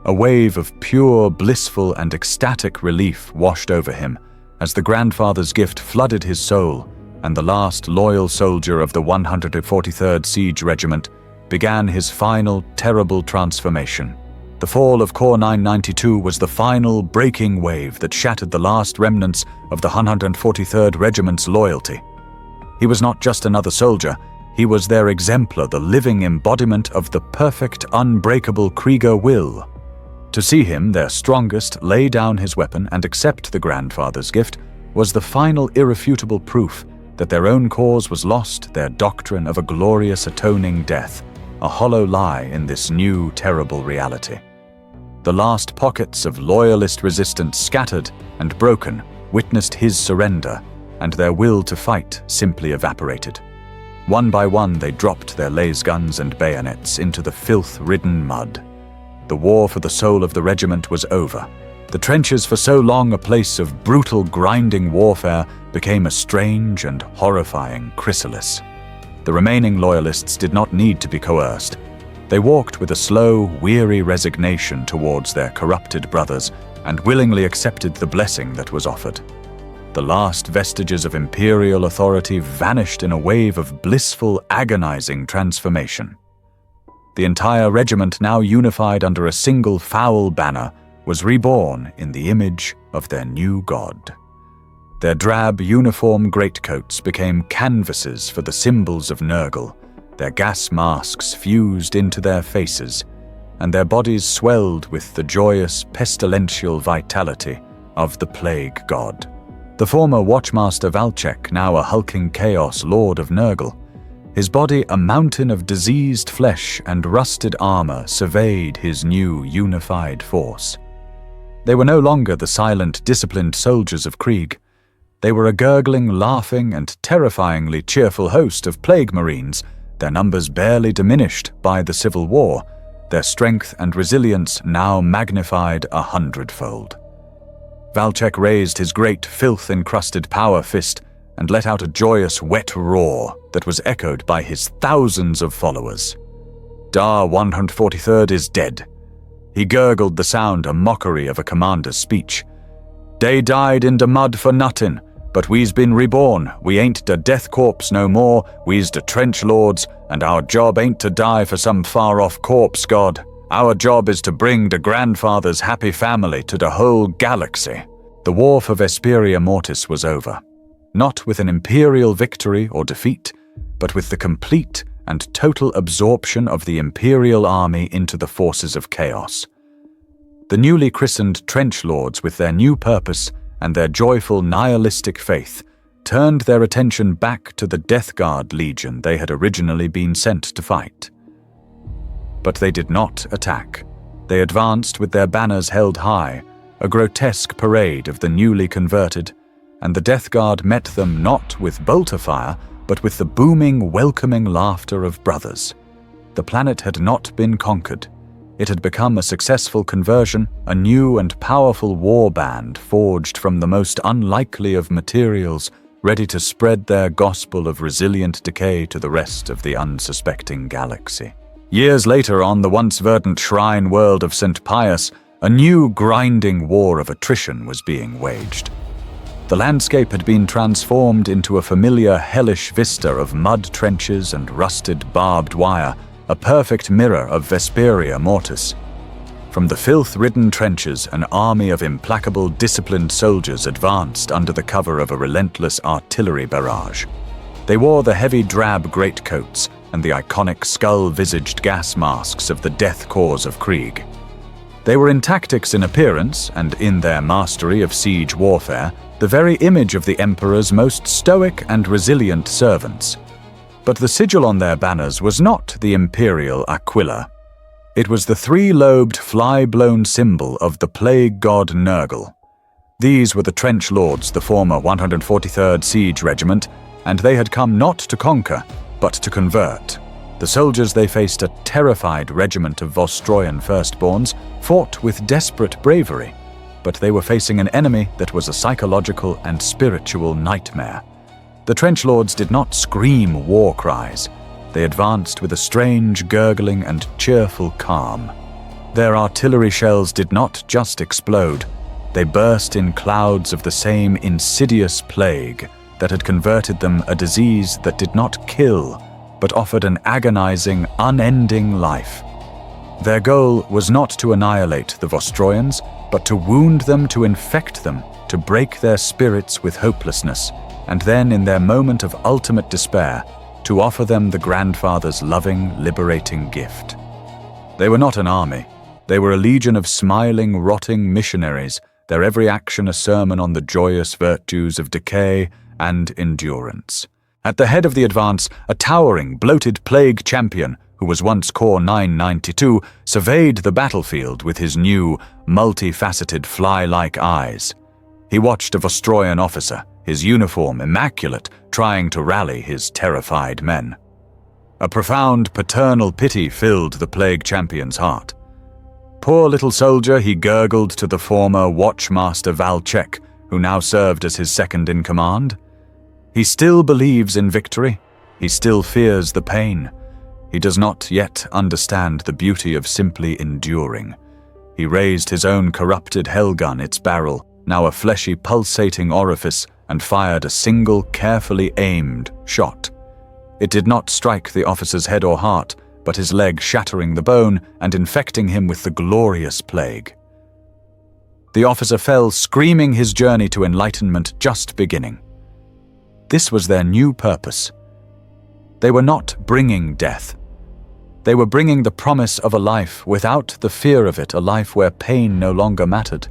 A wave of pure, blissful, and ecstatic relief washed over him as the grandfather's gift flooded his soul, and the last loyal soldier of the 143rd Siege Regiment began his final, terrible transformation. The fall of Core 992 was the final, breaking wave that shattered the last remnants of the 143rd Regiment's loyalty. He was not just another soldier, he was their exemplar, the living embodiment of the perfect, unbreakable Krieger will. To see him, their strongest, lay down his weapon and accept the grandfather's gift was the final irrefutable proof that their own cause was lost, their doctrine of a glorious atoning death, a hollow lie in this new, terrible reality. The last pockets of loyalist resistance scattered and broken witnessed his surrender, and their will to fight simply evaporated. One by one they dropped their laser guns and bayonets into the filth-ridden mud. The war for the soul of the regiment was over. The trenches, for so long a place of brutal, grinding warfare, became a strange and horrifying chrysalis. The remaining loyalists did not need to be coerced. They walked with a slow, weary resignation towards their corrupted brothers and willingly accepted the blessing that was offered. The last vestiges of imperial authority vanished in a wave of blissful, agonizing transformation. The entire regiment, now unified under a single foul banner, was reborn in the image of their new god. Their drab uniform greatcoats became canvases for the symbols of Nurgle, their gas masks fused into their faces, and their bodies swelled with the joyous, pestilential vitality of the plague god. The former Watchmaster Valchek, now a hulking chaos lord of Nurgle, his body a mountain of diseased flesh and rusted armor, surveyed his new unified force. They were no longer the silent, disciplined soldiers of Krieg. They were a gurgling, laughing, and terrifyingly cheerful host of plague marines, their numbers barely diminished by the Civil War, their strength and resilience now magnified 100-fold. Valchek raised his great, filth-encrusted power fist and let out a joyous, wet roar that was echoed by his thousands of followers. Dar 143rd is dead. He gurgled the sound a mockery of a commander's speech. They died in the mud for nothing, but we's been reborn. We ain't the death corpse no more, we's the trench lords, and our job ain't to die for some far-off corpse god. Our job is to bring the grandfather's happy family to the whole galaxy. The war for Vesperia Mortis was over, not with an Imperial victory or defeat, but with the complete and total absorption of the Imperial army into the forces of chaos. The newly christened Trench Lords, with their new purpose and their joyful nihilistic faith, turned their attention back to the Death Guard Legion they had originally been sent to fight. But they did not attack. They advanced with their banners held high, a grotesque parade of the newly converted, and the Death Guard met them not with bolter fire, but with the booming, welcoming laughter of brothers. The planet had not been conquered. It had become a successful conversion, a new and powerful war band forged from the most unlikely of materials, ready to spread their gospel of resilient decay to the rest of the unsuspecting galaxy. Years later, on the once verdant shrine world of St. Pius, a new grinding war of attrition was being waged. The landscape had been transformed into a familiar hellish vista of mud trenches and rusted barbed wire, a perfect mirror of Vesperia Mortis. From the filth-ridden trenches, an army of implacable, disciplined soldiers advanced under the cover of a relentless artillery barrage. They wore the heavy drab greatcoats and the iconic skull-visaged gas masks of the death Korps of Krieg. They were in tactics in appearance, and in their mastery of siege warfare, the very image of the Emperor's most stoic and resilient servants. But the sigil on their banners was not the Imperial Aquila. It was the three-lobed, fly-blown symbol of the plague god Nurgle. These were the Trench Lords, the former 143rd Siege Regiment, and they had come not to conquer, but to convert. The soldiers they faced, a terrified regiment of Vostroyan firstborns, fought with desperate bravery, but they were facing an enemy that was a psychological and spiritual nightmare. The Trench Lords did not scream war cries. They advanced with a strange, gurgling and cheerful calm. Their artillery shells did not just explode. They burst in clouds of the same insidious plague that had converted them, a disease that did not kill, but offered an agonizing, unending life. Their goal was not to annihilate the Vostroyans, but to wound them, to infect them, to break their spirits with hopelessness, and then, in their moment of ultimate despair, to offer them the grandfather's loving, liberating gift. They were not an army. They were a legion of smiling, rotting missionaries, their every action a sermon on the joyous virtues of decay and endurance. At the head of the advance, a towering, bloated plague champion, who was once Corps 992, surveyed the battlefield with his new, multifaceted fly-like eyes. He watched a Vostroyan officer, his uniform immaculate, trying to rally his terrified men. A profound paternal pity filled the plague champion's heart. Poor little soldier, he gurgled to the former Watchmaster Valchek, who now served as his second-in-command. He still believes in victory. He still fears the pain. He does not yet understand the beauty of simply enduring. He raised his own corrupted hellgun, its barrel, now a fleshy, pulsating orifice, and fired a single, carefully aimed shot. It did not strike the officer's head or heart, but his leg, shattering the bone and infecting him with the glorious plague. The officer fell, screaming, his journey to enlightenment just beginning. This was their new purpose. They were not bringing death. They were bringing the promise of a life without the fear of it, a life where pain no longer mattered.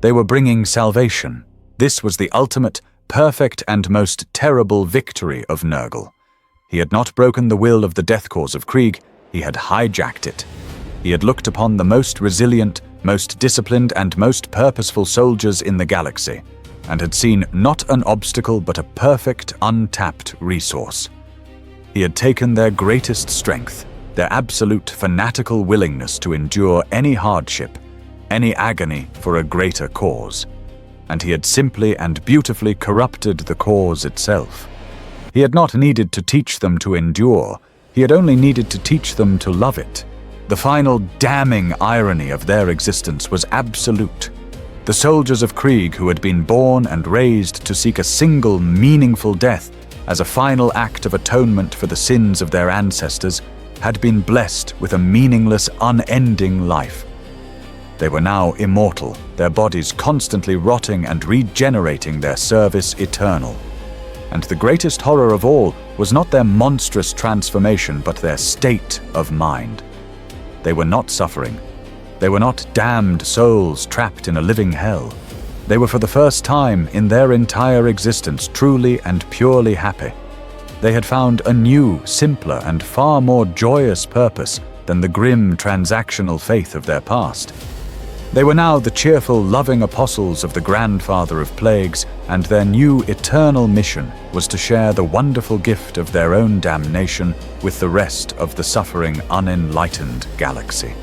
They were bringing salvation. This was the ultimate, perfect, and most terrible victory of Nurgle. He had not broken the will of the Death Korps of Krieg, he had hijacked it. He had looked upon the most resilient, most disciplined, and most purposeful soldiers in the galaxy, and had seen not an obstacle but a perfect, untapped resource. He had taken their greatest strength, their absolute fanatical willingness to endure any hardship, any agony for a greater cause, and he had simply and beautifully corrupted the cause itself. He had not needed to teach them to endure, he had only needed to teach them to love it. The final damning irony of their existence was absolute. The soldiers of Krieg who had been born and raised to seek a single meaningful death as a final act of atonement for the sins of their ancestors had been blessed with a meaningless, unending life. They were now immortal, their bodies constantly rotting and regenerating, their service eternal. And the greatest horror of all was not their monstrous transformation, but their state of mind. They were not suffering. They were not damned souls trapped in a living hell. They were for the first time in their entire existence truly and purely happy. They had found a new, simpler, and far more joyous purpose than the grim transactional faith of their past. They were now the cheerful, loving apostles of the grandfather of plagues, and their new eternal mission was to share the wonderful gift of their own damnation with the rest of the suffering, unenlightened galaxy.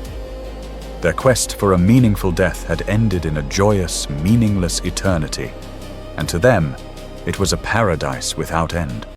Their quest for a meaningful death had ended in a joyous, meaningless eternity, and to them, it was a paradise without end.